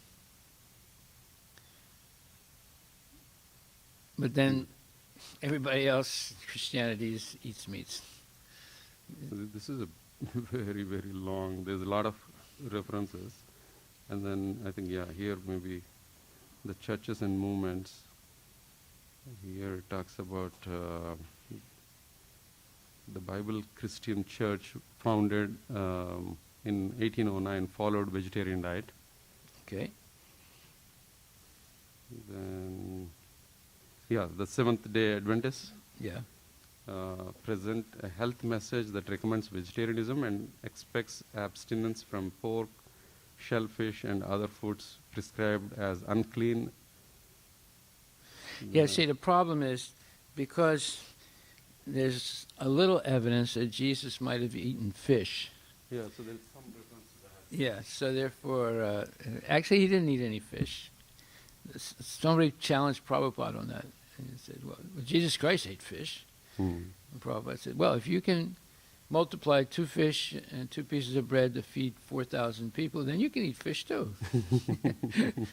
But then everybody else, Christianity eats meats. This is a very, very long, there's a lot of references. And then I think, here maybe the churches and movements. Here it talks about the Bible Christian Church founded in 1809, followed vegetarian diet. Okay. Then, the Seventh-day Adventists. Yeah. Present a health message that recommends vegetarianism and expects abstinence from pork, shellfish, and other foods prescribed as unclean. Yeah, see, the problem is because there's a little evidence that Jesus might have eaten fish. Yeah, so there's some reference to that. Yeah, so therefore, actually he didn't eat any fish. Somebody challenged Prabhupada on that. And he said, well, Jesus Christ ate fish. And Prabhupada said, well, if you can multiply 2 fish and 2 pieces of bread to feed 4,000 people, then you can eat fish too.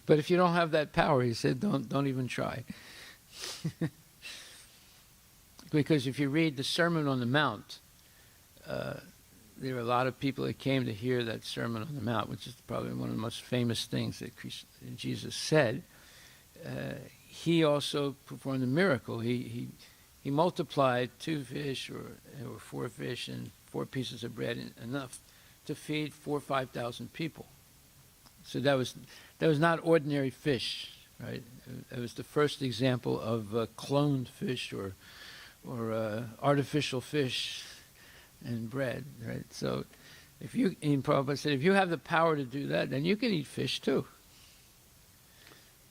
But if you don't have that power, he said, don't even try. Because if you read the Sermon on the Mount, there were a lot of people that came to hear that Sermon on the Mount, which is probably one of the most famous things that Jesus said. He also performed a miracle. He multiplied 2 fish or 4 fish and 4 pieces of bread, enough to feed 4,000 or 5,000 people. So that was not ordinary fish, right? It was the first example of cloned fish or artificial fish and bread, right? So And Prabhupada said, if you have the power to do that, then you can eat fish too.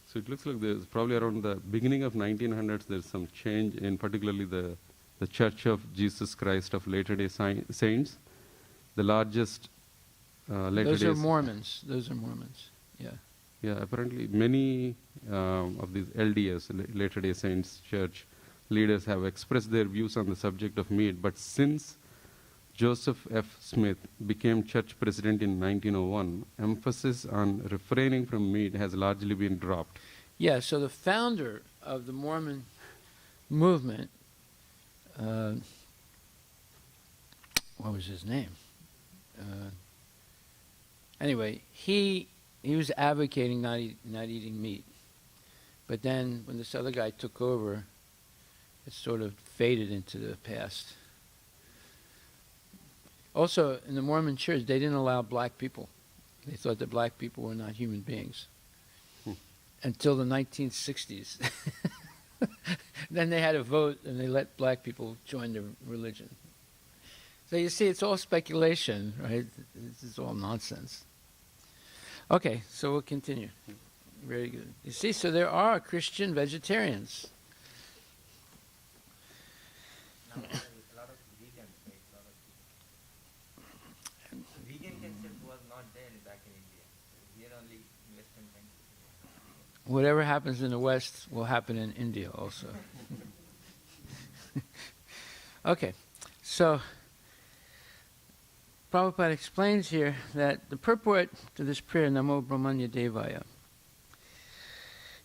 So it looks like there's probably around the beginning of 1900s, there's some change in particularly the Church of Jesus Christ of Latter-day Saints, the largest Latter-day... Those are Mormons. Yeah. Yeah, apparently many of these LDS, Latter-day Saints church leaders have expressed their views on the subject of meat, but since Joseph F. Smith became church president in 1901, emphasis on refraining from meat has largely been dropped. Yeah, so the founder of the Mormon movement, what was his name? Anyway, he was advocating not eating meat. But then when this other guy took over, it sort of faded into the past. Also, in the Mormon church, they didn't allow black people. They thought that black people were not human beings. Until the 1960s. Then they had a vote and they let black people join the religion. So you see, it's all speculation, right? This is all nonsense. Okay, so we'll continue. Very good. You see, so there are Christian vegetarians. Now, a lot of vegans, right? A lot of people. Vegan concept was not there back in India. Here only in Western countries. Whatever happens in the West will happen in India also. Okay, so Prabhupada explains here that the purport to this prayer, Namo Brahmanya Devaya,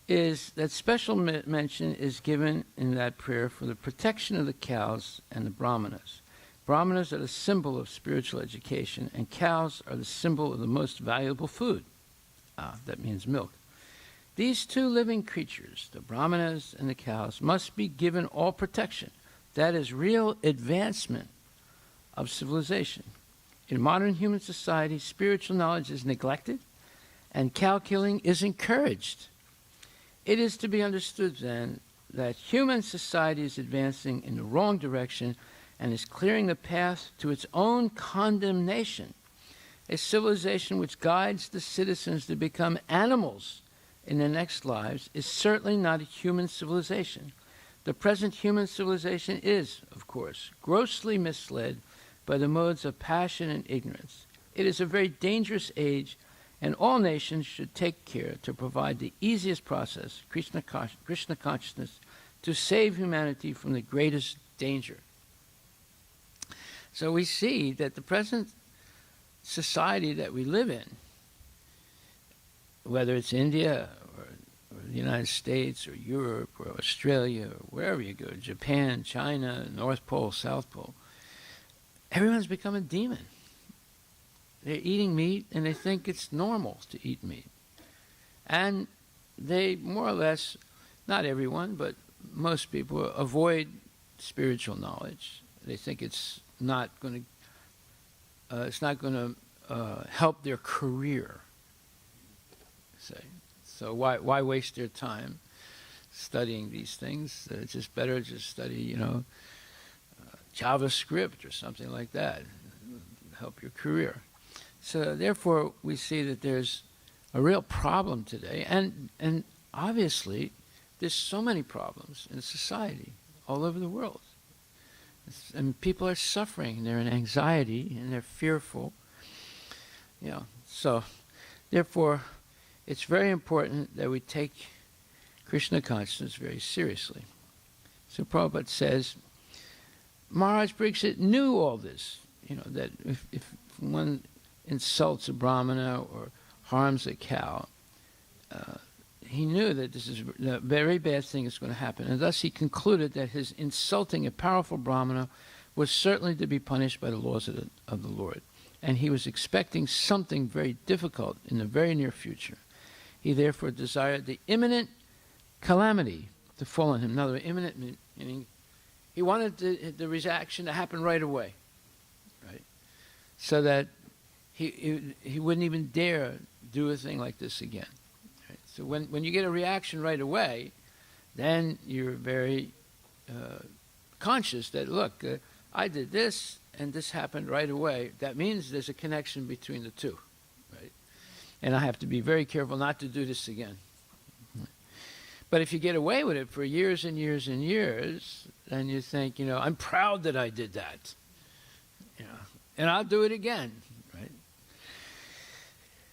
is that special mention is given in that prayer for the protection of the cows and the brahmanas. Brahmanas are the symbol of spiritual education, and cows are the symbol of the most valuable food. That means milk. These two living creatures, the brahmanas and the cows, must be given all protection. That is real advancement of civilization. In modern human society, spiritual knowledge is neglected, and cow killing is encouraged. It is to be understood, then, that human society is advancing in the wrong direction and is clearing the path to its own condemnation. A civilization which guides the citizens to become animals in their next lives is certainly not a human civilization. The present human civilization is, of course, grossly misled by the modes of passion and ignorance. It is a very dangerous age, and all nations should take care to provide the easiest process, Krishna consciousness, to save humanity from the greatest danger. So we see that the present society that we live in, whether it's India or the United States or Europe or Australia or wherever you go, Japan, China, North Pole, South Pole, everyone's become a demon. They're eating meat and they think it's normal to eat meat. And they more or less, not everyone, but most people avoid spiritual knowledge. They think it's not going to help their career. Say, so why waste their time studying these things? It's just better to study, JavaScript or something like that. Help your career. So therefore, we see that there's a real problem today, and obviously, there's so many problems in society all over the world. And people are suffering, they're in anxiety, and they're fearful. So therefore, it's very important that we take Krishna consciousness very seriously. So Prabhupada says, Maharaj Pariksit knew all this, that if one insults a brahmana or harms a cow, he knew that this is a very bad thing is going to happen. And thus he concluded that his insulting a powerful brahmana was certainly to be punished by the laws of the Lord. And he was expecting something very difficult in the very near future. He therefore desired the imminent calamity to fall on him. Now, the imminent meaning he wanted the reaction to happen right away, right? So that he wouldn't even dare do a thing like this again. Right? So when you get a reaction right away, then you're very conscious that, look, I did this, and this happened right away, that means there's a connection between the two, right? And I have to be very careful not to do this again. But if you get away with it for years and years and years, then you think, I'm proud that I did that. And I'll do it again, right?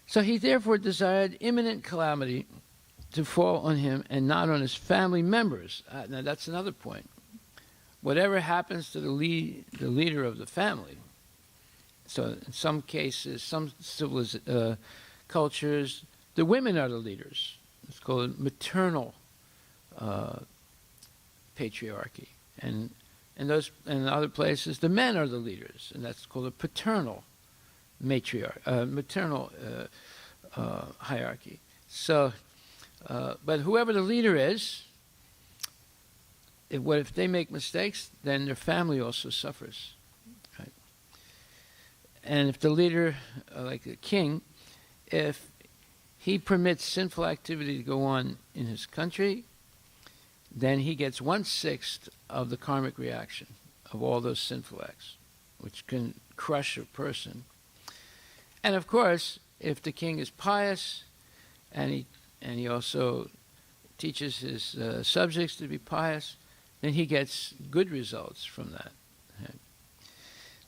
So he therefore desired imminent calamity to fall on him and not on his family members. Now that's another point. Whatever happens to the leader of the family, so in some cases, some cultures, the women are the leaders. It's called maternal patriarchy. And in other places, the men are the leaders, and that's called a paternal hierarchy. So, but whoever the leader is, if they make mistakes, then their family also suffers. Right? And if the leader, like the king, if he permits sinful activity to go on in his country, then he gets 1/6 of the karmic reaction of all those sinful acts, which can crush a person. And of course, if the king is pious, and he also teaches his subjects to be pious, then he gets good results from that. Right?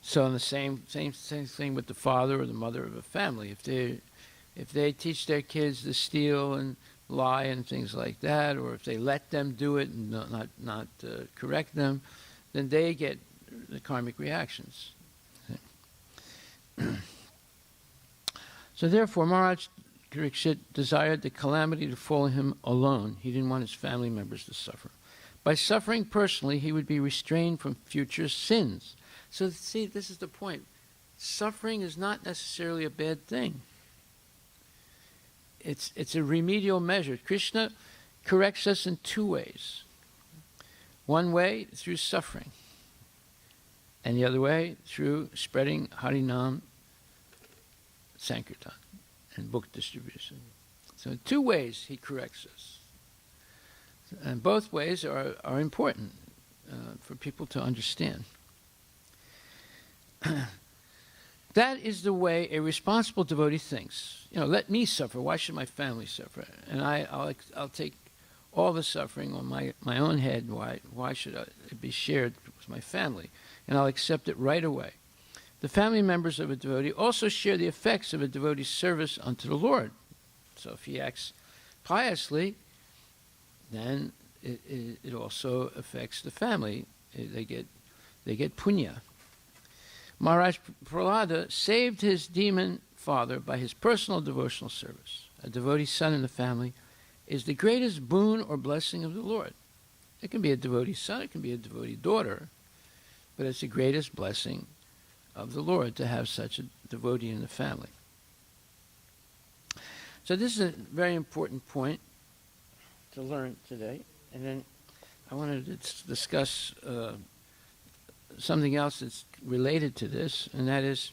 So, the same thing with the father or the mother of a family. If they teach their kids to steal and lie and things like that, or if they let them do it and not correct them, then they get the karmic reactions. So therefore, Maharaj Parikshit desired the calamity to fall on him alone. He didn't want his family members to suffer. By suffering personally, he would be restrained from future sins. So see, this is the point. Suffering is not necessarily a bad thing. It's a remedial measure. Krishna corrects us in two ways. One way, through suffering. And the other way, through spreading Harinam Sankirtan and book distribution. So in two ways he corrects us. And both ways are important for people to understand. That is the way a responsible devotee thinks. Let me suffer. Why should my family suffer? And I'll take all the suffering on my own head. Why should it be shared with my family? And I'll accept it right away. The family members of a devotee also share the effects of a devotee's service unto the Lord. So if he acts piously, then it also affects the family. They get punya. Maharaj Prahlada saved his demon father by his personal devotional service. A devotee son in the family is the greatest boon or blessing of the Lord. It can be a devotee son, it can be a devotee daughter, but it's the greatest blessing of the Lord to have such a devotee in the family. So this is a very important point to learn today. And then I wanted to discuss something else that's related to this, and that is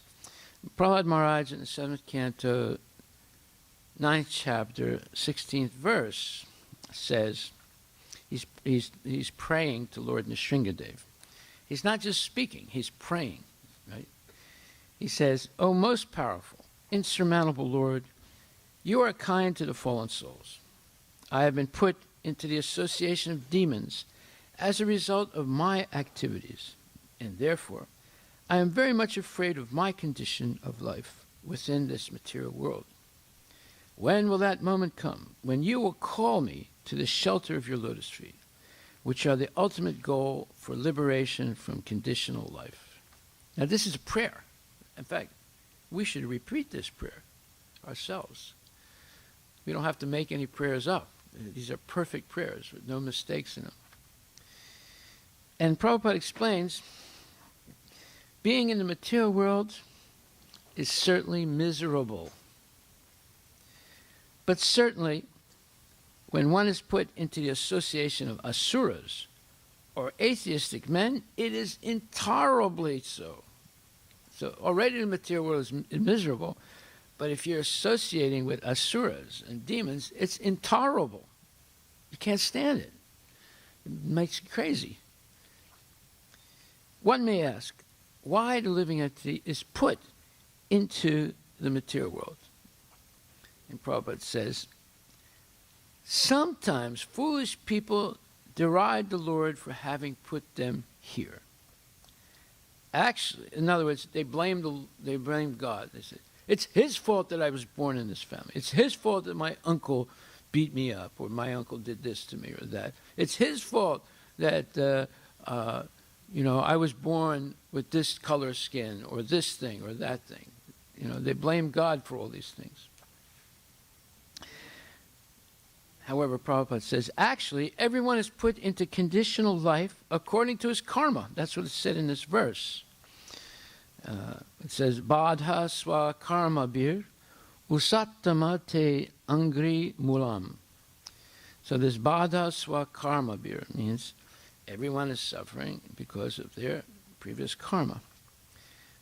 Prahlad Maharaj in the 7th canto, 9th chapter, 16th verse says, he's praying to Lord Nrsingadev. He's not just speaking, he's praying, right? He says, O most powerful, insurmountable Lord, you are kind to the fallen souls. I have been put into the association of demons as a result of my activities, and therefore I am very much afraid of my condition of life within this material world. When will that moment come when you will call me to the shelter of your lotus feet, which are the ultimate goal for liberation from conditional life? Now this is a prayer. In fact, we should repeat this prayer ourselves. We don't have to make any prayers up. These are perfect prayers with no mistakes in them. And Prabhupada explains, being in the material world is certainly miserable. But certainly, when one is put into the association of asuras or atheistic men, it is intolerably so. So already the material world is miserable, but if you're associating with asuras and demons, it's intolerable. You can't stand it. It makes you crazy. One may ask, why the living entity is put into the material world. And Prabhupada says, sometimes foolish people deride the Lord for having put them here. Actually, in other words, they blame God. They say, it's his fault that I was born in this family. It's his fault that my uncle beat me up, or my uncle did this to me, or that. It's his fault that, I was born with this color skin, or this thing, or that thing. They blame God for all these things. However, Prabhupada says, actually, everyone is put into conditional life according to his karma. That's what it said in this verse. It says, Badha swa karma bir usattama te angri mulam. So this Badha swa karma bir means everyone is suffering because of their previous karma.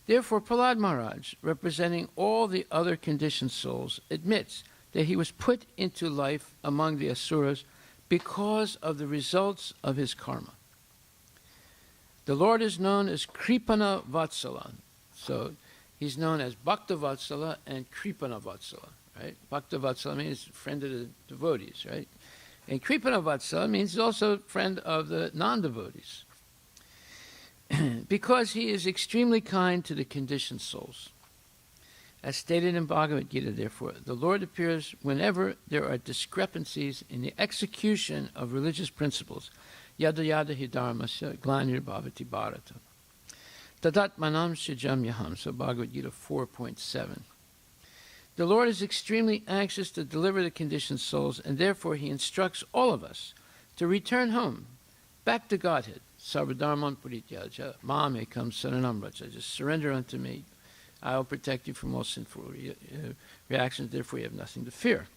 Therefore, Prahlad Maharaj, representing all the other conditioned souls, admits that he was put into life among the Asuras because of the results of his karma. The Lord is known as Kripana Vatsala. So he's known as Bhakta Vatsala and Kripana Vatsala, right? Bhakta Vatsala means friend of the devotees, right? And Kripana Vatsala means he's also a friend of the non-devotees. Because he is extremely kind to the conditioned souls. As stated in Bhagavad Gita, therefore, the Lord appears whenever there are discrepancies in the execution of religious principles. Yada yada hi dharmasya glanir bhavati bharata. Tadat manam shijam yaham. So Bhagavad Gita 4.7. The Lord is extremely anxious to deliver the conditioned souls, and therefore he instructs all of us to return home, back to Godhead. Sarvadharman purityaja, mame kam saranam raja. Just surrender unto me. I will protect you from all sinful reactions, therefore you have nothing to fear.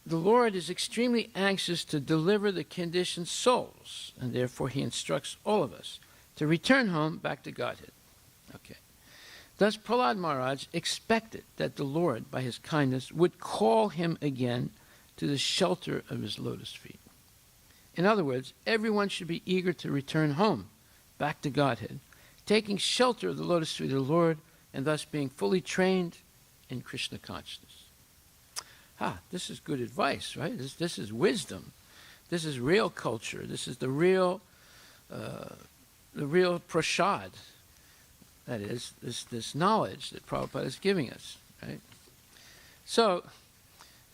The Lord is extremely anxious to deliver the conditioned souls, and therefore he instructs all of us to return home back to Godhead. Okay. Thus Prahlad Maharaj expected that the Lord, by his kindness, would call him again to the shelter of his lotus feet. In other words, everyone should be eager to return home, back to Godhead, taking shelter of the lotus feet of the Lord, and thus being fully trained in Krishna consciousness. This is good advice, right? This is wisdom. This is real culture. This is the real prasad. That is, this knowledge that Prabhupada is giving us, right? So,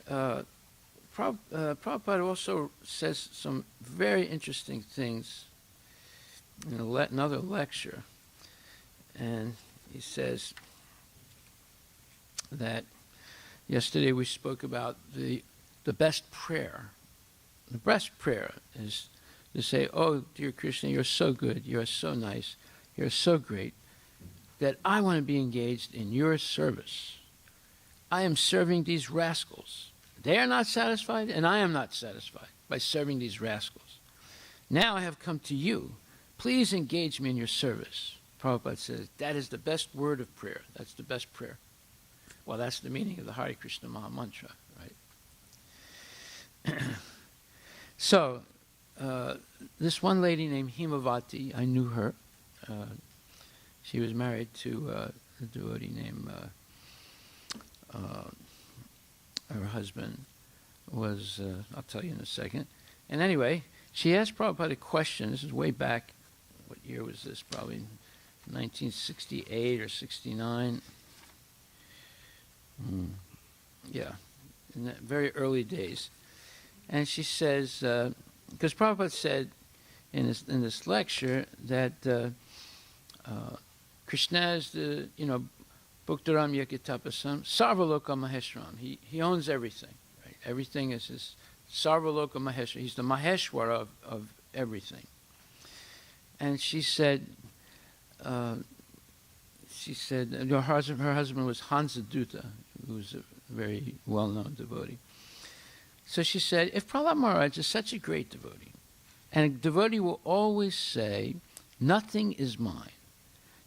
Prabhupada also says some very interesting things in another lecture. And he says that yesterday we spoke about the best prayer. The best prayer is to say, oh, dear Krishna, you're so good, you're so nice, you're so great, that I want to be engaged in your service. I am serving these rascals. They are not satisfied, and I am not satisfied by serving these rascals. Now I have come to you. Please engage me in your service. Prabhupada says, that is the best word of prayer. That's the best prayer. Well, that's the meaning of the Hare Krishna Maha Mantra, right? So, this one lady named Himavati, I knew her. She was married to a devotee named, her husband was, I'll tell you in a second. And anyway, she asked Prabhupada a question. This is way back. What year was this? Probably 1968 or 69. Yeah, in the very early days. And she says, because Prabhupada said in this lecture that Krishna is the, Bhuktaram Yakitapasam, Sarvaloka Maheshwaram. He owns everything, right? Everything is his Sarvaloka Maheshwara. He's the Maheshwara of everything. And she said, her husband was Hansadutta, who was a very well-known devotee. So she said, if Prahlad Maharaj is such a great devotee, and a devotee will always say, nothing is mine,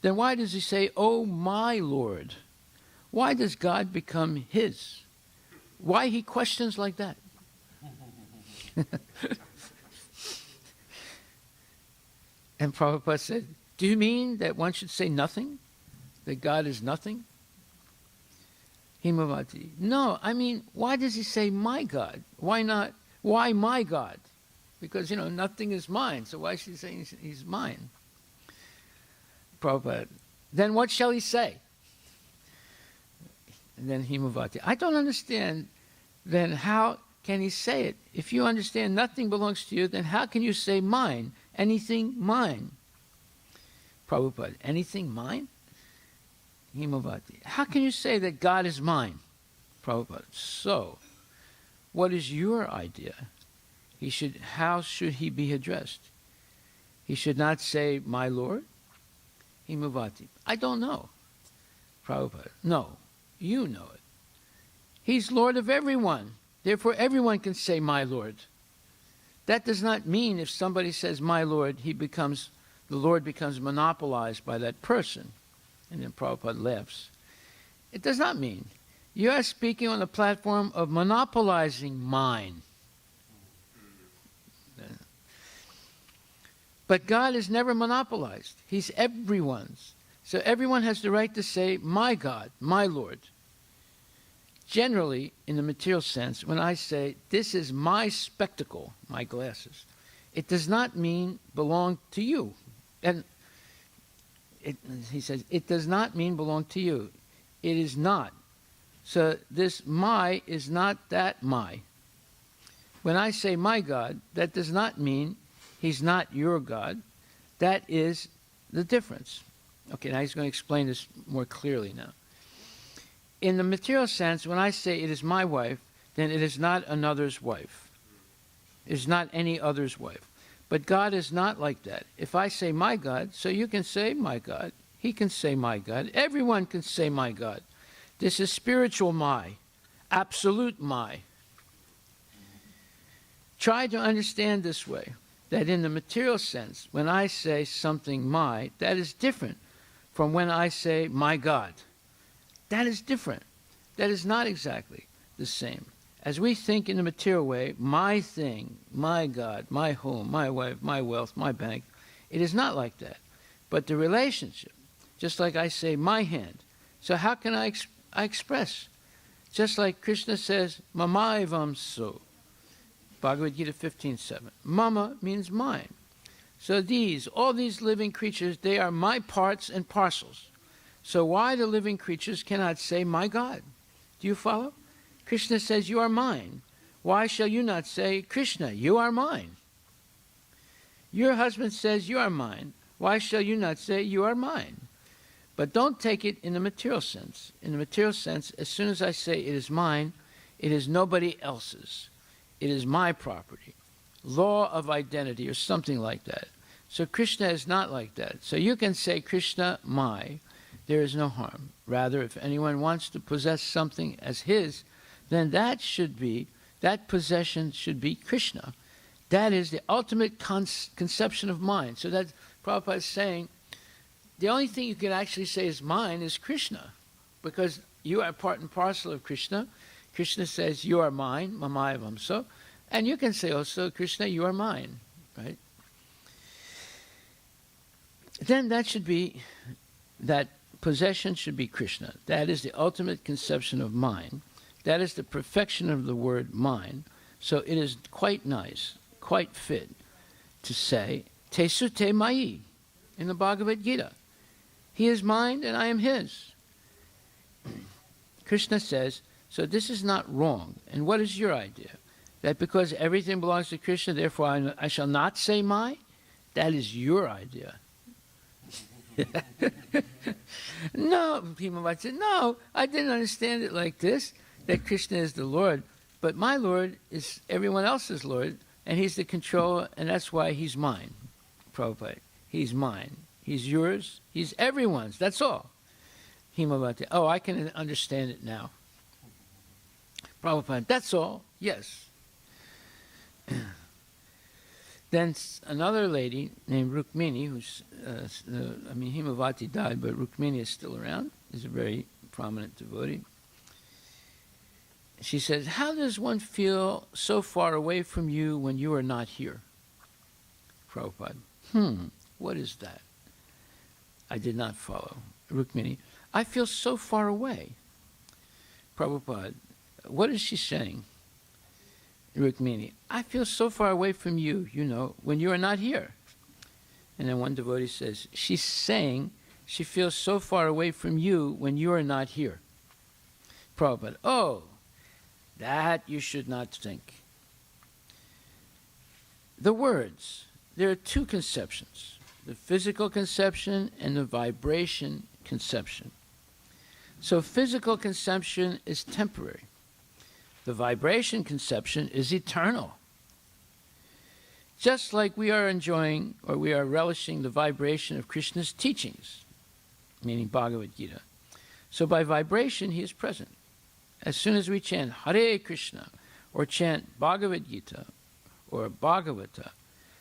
then why does he say, oh my Lord? Why does God become his? Why he questions like that? And Prabhupada said, do you mean that one should say nothing? That God is nothing? Himavati, no, I mean, why does he say my God? Why not, why my God? Because, nothing is mine, so why should he say he's mine? Prabhupada, then what shall he say? And then Himavati, I don't understand, then how can he say it? If you understand nothing belongs to you, then how can you say mine? Anything mine? Prabhupada, anything mine? Himavati, how can you say that God is mine? Prabhupada, so, what is your idea? How should he be addressed? He should not say, my Lord? Himavati, I don't know. Prabhupada, no, you know it. He's Lord of everyone. Therefore, everyone can say, my Lord. That does not mean if somebody says, my Lord, the Lord becomes monopolized by that person. And then Prabhupada laughs. It does not mean. You are speaking on the platform of monopolizing mine. But God is never monopolized. He's everyone's. So everyone has the right to say, my God, my Lord. Generally, in the material sense, when I say, this is my spectacle, my glasses, it does not mean belong to you. And he says, it does not mean belong to you. It is not. So this my is not that my. When I say my God, that does not mean he's not your God. That is the difference. Okay, now he's going to explain this more clearly now. In the material sense, when I say it is my wife, then it is not another's wife. It is not any other's wife. But God is not like that. If I say my God, so you can say my God. He can say my God. Everyone can say my God. This is spiritual my, absolute my. Try to understand this way, that in the material sense, when I say something my, that is different from when I say my God. That is different. That is not exactly the same. As we think in the material way, my thing, my God, my home, my wife, my wealth, my bank, it is not like that. But the relationship, just like I say my hand, so how can I express? Just like Krishna says, Mama evam so. Bhagavad Gita 15:7. Mama means mine. So all these living creatures, they are my parts and parcels. So why the living creatures cannot say my God? Do you follow? Krishna says, you are mine. Why shall you not say, Krishna, you are mine? Your husband says, you are mine. Why shall you not say, you are mine? But don't take it in the material sense. In the material sense, as soon as I say it is mine, it is nobody else's. It is my property. Law of identity or something like that. So Krishna is not like that. So you can say, Krishna, my. There is no harm. Rather, if anyone wants to possess something as his, then that possession should be Krishna. That is the ultimate conception of mind. So that Prabhupada is saying, the only thing you can actually say is mine is Krishna, because you are part and parcel of Krishna. Krishna says, you are mine, mamaya vamso, and you can say also, Krishna, you are mine, right? Then that possession should be Krishna. That is the ultimate conception of mind. That is the perfection of the word mine. So it is quite nice, quite fit to say, Te sute mai, in the Bhagavad Gita. He is mine and I am his. Krishna says, so this is not wrong. And what is your idea? That because everything belongs to Krishna, therefore I shall not say my? That is your idea. No, people might say, no, I didn't understand it like this, that Krishna is the Lord. But my Lord is everyone else's Lord, and he's the controller, and that's why he's mine. Prabhupada, he's mine. He's yours. He's everyone's. That's all. Himavati, oh, I can understand it now. Prabhupada, that's all. Yes. Then another lady named Rukmini, who's, Himavati died, but Rukmini is still around, is a very prominent devotee. She says, how does one feel so far away from you when you are not here? Prabhupada, What is that? I did not follow. Rukmini, I feel so far away. Prabhupada, what is she saying? Rukmini, I feel so far away from you, when you are not here. And then one devotee says, she's saying she feels so far away from you when you are not here. Prabhupada, oh, that you should not think. The words, there are two conceptions, the physical conception and the vibration conception. So physical conception is temporary. The vibration conception is eternal. Just like we are enjoying or we are relishing the vibration of Krishna's teachings, meaning Bhagavad Gita. So by vibration, he is present. As soon as we chant Hare Krishna or chant Bhagavad Gita or Bhagavata,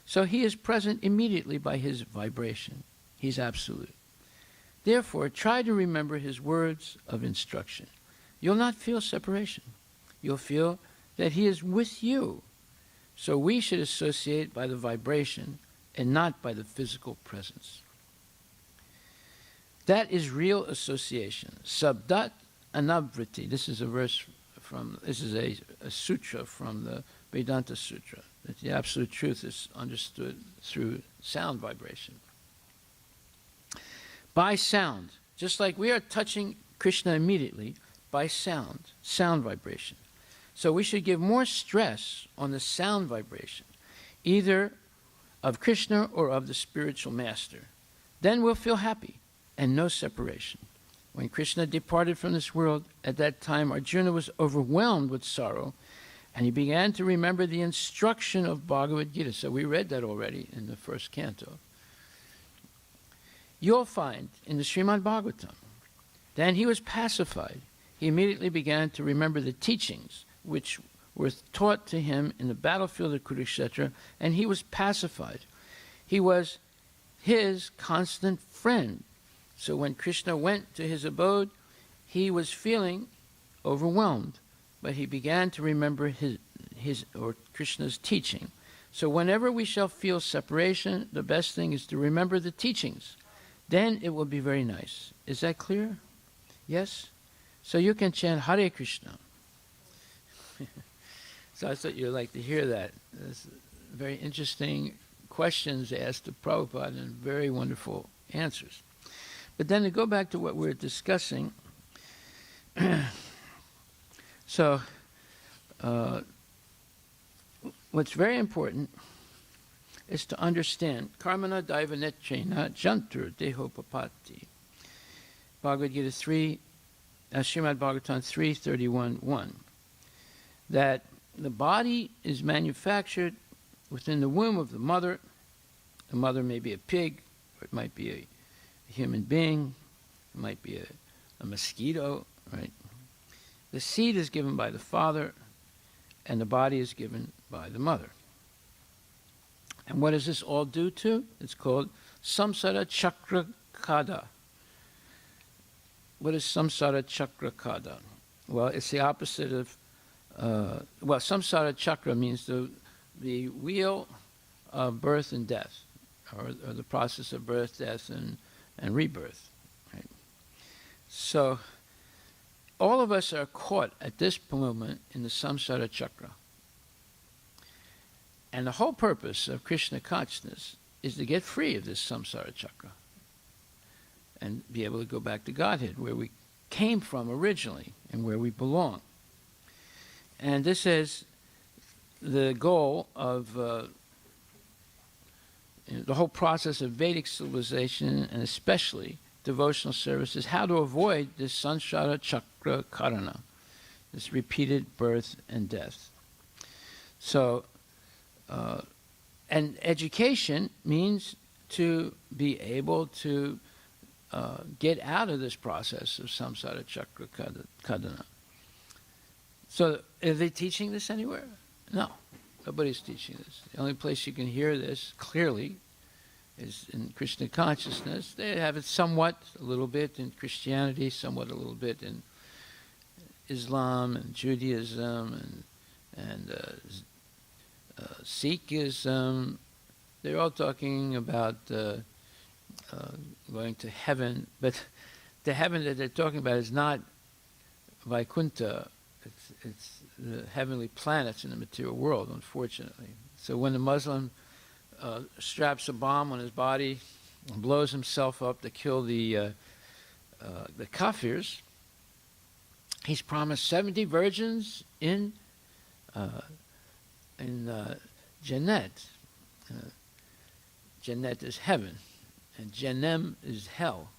so he is present immediately by his vibration. He's absolute. Therefore, try to remember his words of instruction. You'll not feel separation. You'll feel that he is with you. So we should associate by the vibration and not by the physical presence. That is real association. Sabdat anavritti. This is a sutra from the Vedanta Sutra, that the absolute truth is understood through sound vibration. By sound, just like we are touching Krishna immediately, by sound vibration. So we should give more stress on the sound vibration, either of Krishna or of the spiritual master. Then we'll feel happy and no separation. When Krishna departed from this world, at that time Arjuna was overwhelmed with sorrow, and he began to remember the instruction of Bhagavad Gita. So we read that already in the first canto. You'll find in the Srimad Bhagavatam, then he was pacified. He immediately began to remember the teachings which were taught to him in the battlefield of Kurukshetra, and he was pacified. He was his constant friend. So when Krishna went to his abode, he was feeling overwhelmed, but he began to remember his Krishna's teaching. So whenever we shall feel separation, the best thing is to remember the teachings. Then it will be very nice. Is that clear? Yes? So you can chant Hare Krishna. So I thought you'd like to hear that. There's very interesting questions asked to Prabhupada and very wonderful answers. But then to go back to what we're discussing, so what's very important is to understand karmana daivanetchena jantur dehopapati. Bhagavad Gita 3, Srimad Bhagavatam 3:31:1. That the body is manufactured within the womb of the mother. The mother may be a pig, or it might be a human being, it might be a mosquito, right? The seed is given by the father, and the body is given by the mother. And what does this all do to? It's called samsara chakra kada. What is samsara chakra kada? Well, it's the opposite of, samsara chakra means the wheel of birth and death, or the process of birth, death, and rebirth. Right? So all of us are caught at this moment in the samsara chakra. And the whole purpose of Krishna consciousness is to get free of this samsara chakra and be able to go back to Godhead, where we came from originally and where we belong. And this is the goal of the whole process of Vedic civilization, and especially devotional service, is how to avoid this samsara chakra karana, this repeated birth and death. So, and education means to be able to get out of this process of samsara chakra kadana. So, are they teaching this anywhere? No, nobody's teaching this. The only place you can hear this clearly is in Krishna consciousness. They have it somewhat, a little bit in Christianity, somewhat a little bit in Islam and Judaism and Sikhism. they're all talking about going to heaven, but the heaven that they're talking about is not Vaikuntha. It's the heavenly planets in the material world, unfortunately. So when the Muslim straps a bomb on his body and blows himself up to kill the kafirs, he's promised 70 virgins in Jannat. Jannat is heaven, and Jannem is hell.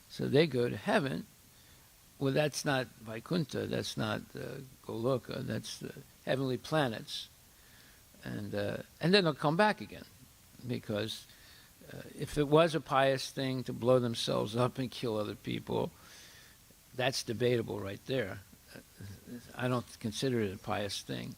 So they go to heaven. Well, that's not Vaikuntha, that's not Goloka, that's the heavenly planets. And then they'll come back again, because if it was a pious thing to blow themselves up and kill other people, that's debatable right there. I don't consider it a pious thing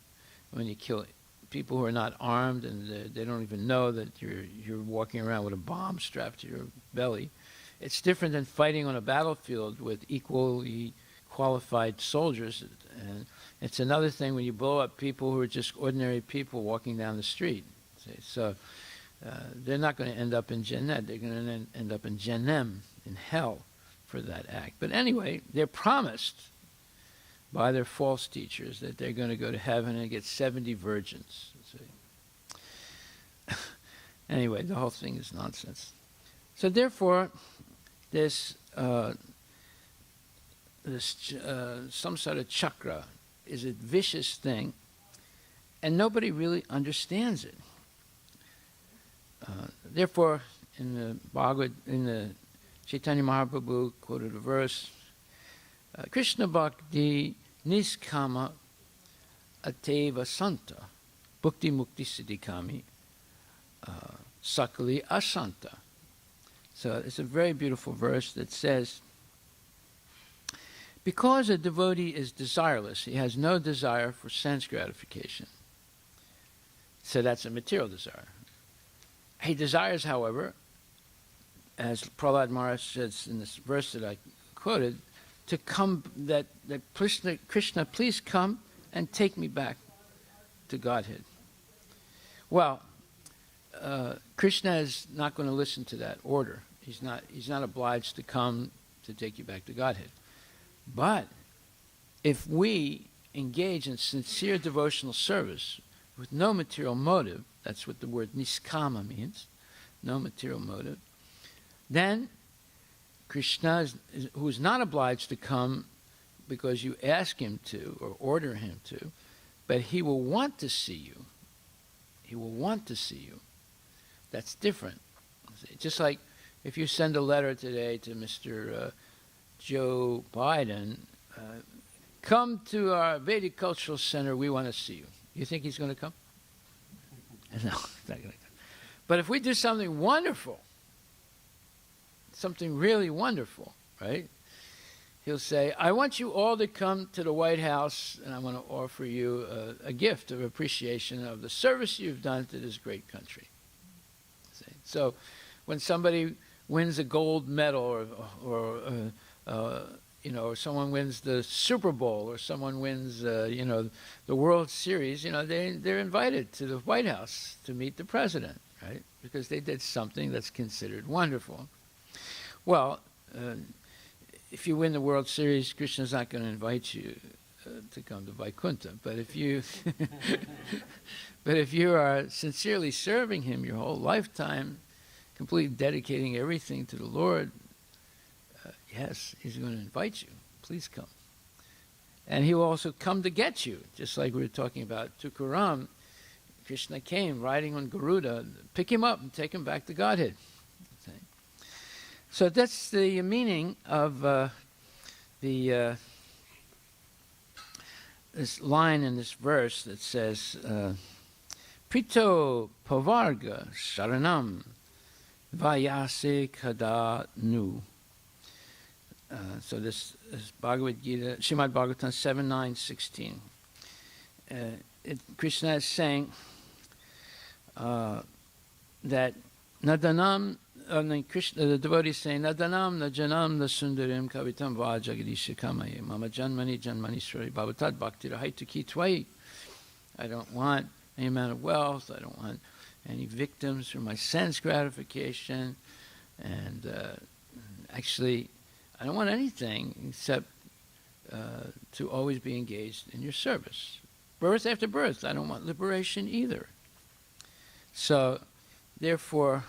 when you kill people who are not armed and they don't even know that you're walking around with a bomb strapped to your belly. It's different than fighting on a battlefield with equally qualified soldiers. And it's another thing when you blow up people who are just ordinary people walking down the street. See? So they're not going to end up in Jannat. They're going to end up in Jannem, in hell, for that act. But anyway, they're promised by their false teachers that they're going to go to heaven and get 70 virgins. See? Anyway, the whole thing is nonsense. So therefore, this samsara chakra is a vicious thing, and nobody really understands it. Therefore, in the Chaitanya Mahaprabhu quoted a verse, Krishna Bhakti Niskama Ateva Santa Bhukti Mukti Siddhikami Sakali Asanta. So it's a very beautiful verse that says, because a devotee is desireless, he has no desire for sense gratification. So that's a material desire. He desires, however, as Prahlad Maharaj says in this verse that I quoted, to come, that Krishna, please come and take me back to Godhead. Well, Krishna is not going to listen to that order. He's not obliged to come to take you back to Godhead. But if we engage in sincere devotional service with no material motive, that's what the word niskama means, no material motive, then Krishna, who is not obliged to come because you ask him to or order him to, but he will want to see you. He will want to see you. That's different. Just like if you send a letter today to Mr. Joe Biden, come to our Vedic Cultural Center, we want to see you. You think he's going to come? No, he's not going to come. But if we do something wonderful, something really wonderful, right? He'll say, I want you all to come to the White House, and I want to offer you a gift of appreciation of the service you've done to this great country. See? So when somebody wins a gold medal or someone wins the Super Bowl or someone wins, the World Series, they're invited to the White House to meet the president, right? Because they did something that's considered wonderful. Well, if you win the World Series, Krishna's not going to invite you to come to Vaikuntha. But if you, are sincerely serving him your whole lifetime, completely dedicating everything to the Lord, yes, he's going to invite you. Please come. And he will also come to get you, just like we were talking about Tukaram. Krishna came riding on Garuda, pick him up and take him back to Godhead. So that's the meaning of this line in this verse that says, Prito Pavarga Sharanam Vayase Kada Nu. So this is Bhagavad Gita, Srimad Bhagavatam 7:9-16. Krishna is saying that Nadanam, Krishna, the devotee is saying, Nadanam najanam nasundarim kavitam va jagadisha kamaye mama janmani janmani sri bhavatat bhakti rahaituki twai. I don't want any amount of wealth, I don't want any victims for my sense gratification, and actually, I don't want anything except to always be engaged in your service. Birth after birth, I don't want liberation either. So, therefore,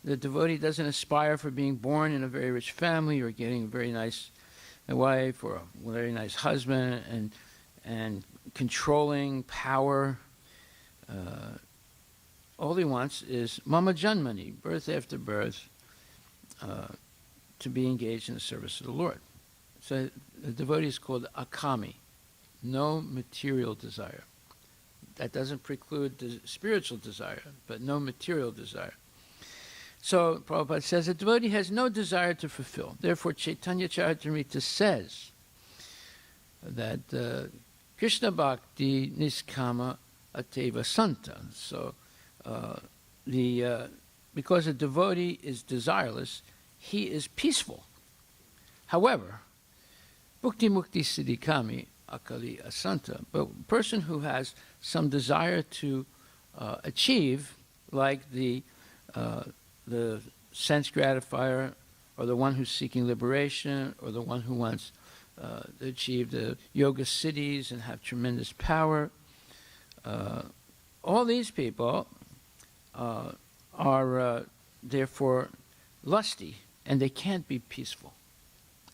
the devotee doesn't aspire for being born in a very rich family or getting a very nice wife or a very nice husband and controlling power. All he wants is mama janmani, birth after birth, to be engaged in the service of the Lord. So the devotee is called akami, no material desire. That doesn't preclude the spiritual desire, but no material desire. So Prabhupada says the devotee has no desire to fulfill. Therefore, Chaitanya Charitamrita says that Krishna Bhakti Niskama Ateva Santa. So because a devotee is desireless, he is peaceful. However, Bhukti Mukti Siddhikami Akali Asanta, but a person who has some desire to achieve, like the sense gratifier, or the one who's seeking liberation, or the one who wants to achieve the yoga siddhis and have tremendous power, all these people are therefore lusty, and they can't be peaceful.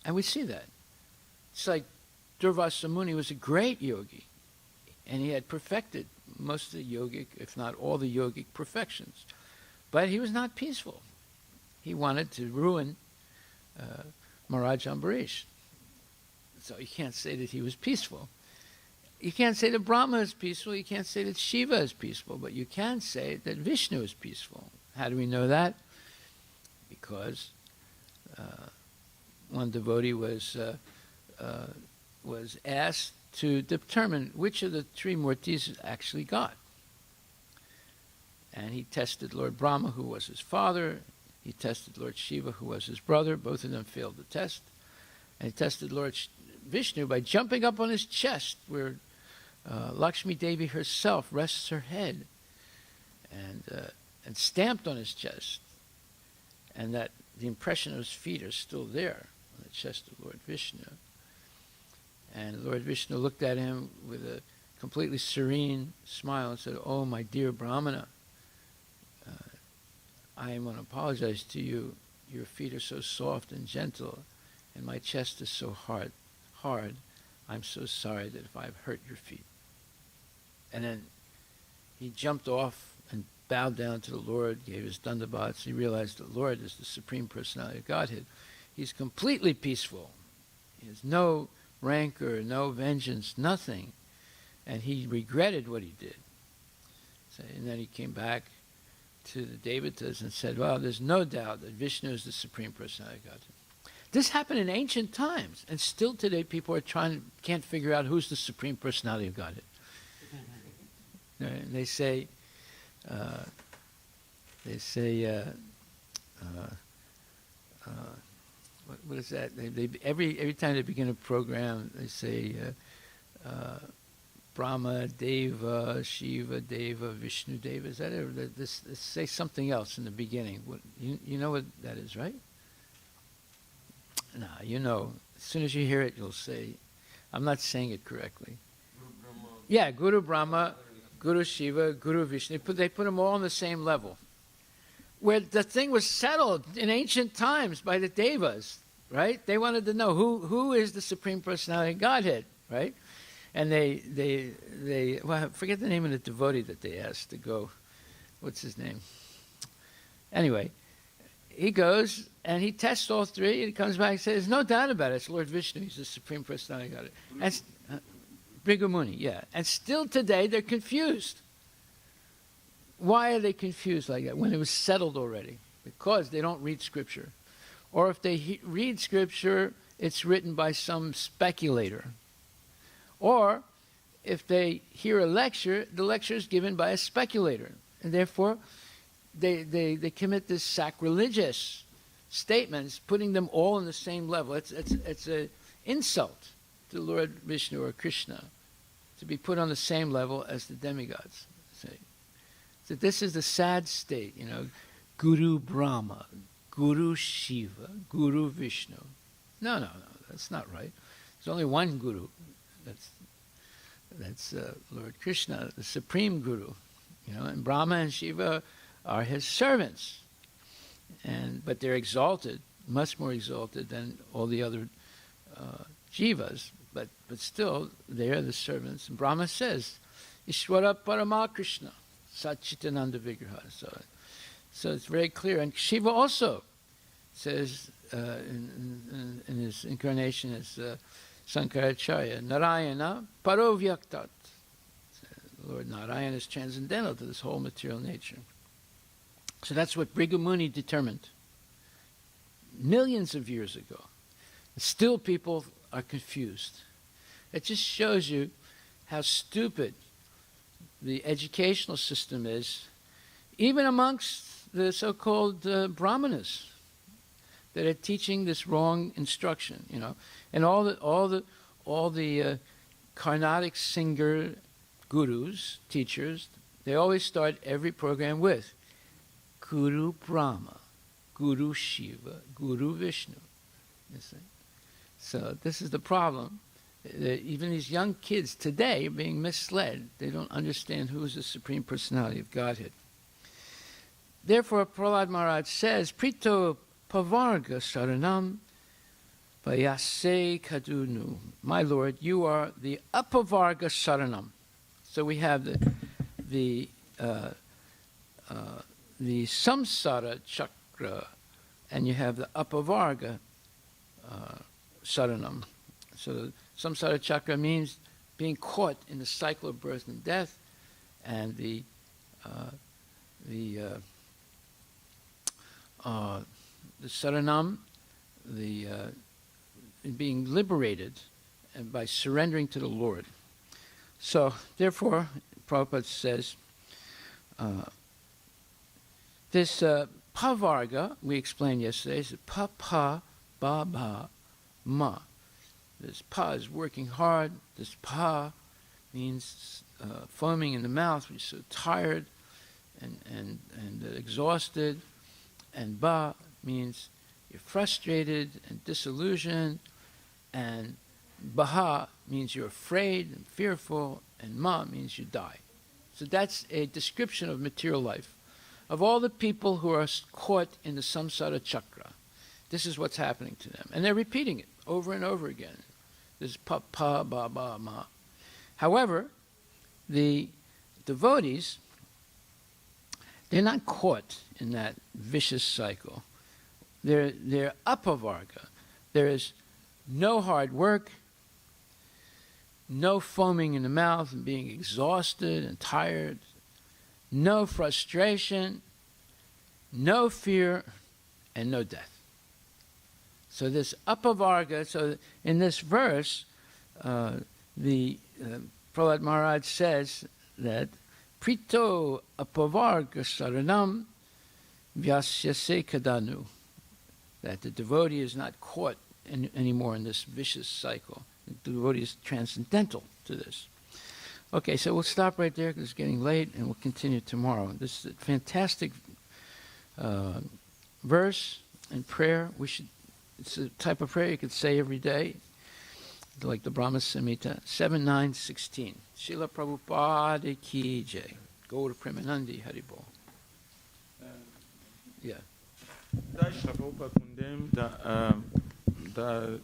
And we see that. It's like Durvasa Muni was a great yogi, and he had perfected most of the yogic, if not all the yogic perfections. But he was not peaceful. He wanted to ruin Maharaj Ambarish. So you can't say that he was peaceful. You can't say that Brahma is peaceful. You can't say that Shiva is peaceful. But you can say that Vishnu is peaceful. How do we know that? Because one devotee was asked to determine which of the three murtis is actually God. And he tested Lord Brahma, who was his father. He tested Lord Shiva, who was his brother. Both of them failed the test. And he tested Lord Vishnu by jumping up on his chest, where Lakshmi Devi herself rests her head, and stamped on his chest. And that the impression of his feet are still there on the chest of Lord Vishnu. And Lord Vishnu looked at him with a completely serene smile and said, "Oh, my dear Brahmana, I am going to apologize to you. Your feet are so soft and gentle, and my chest is so hard. I'm so sorry that if I've hurt your feet." And then he jumped off and bowed down to the Lord, gave his dandavats. He realized the Lord is the Supreme Personality of Godhead. He's completely peaceful. He has no rancor, no vengeance, nothing. And he regretted what he did. So, and then he came back to the Devatas and said, well, there's no doubt that Vishnu is the Supreme Personality of Godhead. This happened in ancient times, and still today people are can't figure out who's the Supreme Personality of Godhead. They say, what is that? Every time they begin a program, they say Brahma Deva, Shiva Deva, Vishnu Deva. Is that it? They say something else in the beginning. You know what that is, right? No, you know. As soon as you hear it, you'll say, I'm not saying it correctly. Yeah, Guru Brahma, Guru Shiva, Guru Vishnu. They put them all on the same level. Where the thing was settled in ancient times by the Devas, right? They wanted to know who is the Supreme Personality of Godhead, right? And well, I forget the name of the devotee that they asked to go. What's his name? Anyway, he goes and he tests all three, and he comes back and says, there's no doubt about it. It's Lord Vishnu. He's the Supreme Personality of Godhead. And Bhrigu Muni, yeah. And still today, they're confused. Why are they confused like that when it was settled already? Because they don't read Scripture. Or if they read Scripture, it's written by some speculator. Or if they hear a lecture, the lecture is given by a speculator. And therefore, they commit this sacrilegious statements, putting them all on the same level. It's an insult to Lord Vishnu or Krishna to be put on the same level as the demigods. Say. So this is the sad state, Guru Brahma, Guru Shiva, Guru Vishnu. No, that's not right. There's only one Guru. That's Lord Krishna, the supreme Guru. And Brahma and Shiva are his servants. But they're exalted, much more exalted than all the other jivas. But still, they are the servants. And Brahma says, Ishwara Parama Krishna, Satchitananda Vigraha. So it's very clear. And Shiva also says in his incarnation as Sankaracharya, Narayana Parovyaktat. Lord Narayana is transcendental to this whole material nature. So that's what Bhrigu Muni determined millions of years ago. Still people are confused. It just shows you how stupid the educational system is, even amongst the so-called brahmanas that are teaching this wrong instruction, and all the Carnatic singer gurus, teachers, they always start every program with Guru Brahma, Guru Shiva, Guru Vishnu. You see? So this is the problem. Even these young kids today are being misled. They don't understand who is the Supreme Personality of Godhead. Therefore, Prahlad Maharaj says, Prito Pavarga Saranam Vayase Kadunu. My Lord, you are the Apavarga Saranam. So we have the samsara chakra, and you have the apavarga saranam. So the samsara chakra means being caught in the cycle of birth and death, and the saranam, being liberated and by surrendering to the Lord. So, therefore, Prabhupada says, this pavarga, we explained yesterday, is pa, pa, ba, ba, ma. This pa is working hard. This pa means foaming in the mouth, which is so tired and exhausted. And ba means you're frustrated and disillusioned. And baha means you're afraid and fearful, and ma means you die. So that's a description of material life. Of all the people who are caught in the samsara chakra, this is what's happening to them. And they're repeating it over and over again. This pa, pa, ba, ba, ma. However, the devotees, they're not caught in that vicious cycle. They're apavarga. There is no hard work, no foaming in the mouth and being exhausted and tired, no frustration, no fear, and no death. So this apavarga, so in this verse, Prahlad Maharaj says that Prito apavarga saranam vyasyase kadanu, that the devotee is not caught anymore in this vicious cycle. The devotee is transcendental to this. Okay, so we'll stop right there because it's getting late, and we'll continue tomorrow. This is a fantastic verse and prayer. It's a type of prayer you could say every day, like the Brahma Samhita, 7-9-16. Srila Prabhupada ki jai. Gaura Premanandi Haribol. Yeah. Dai Prabhupada condemned the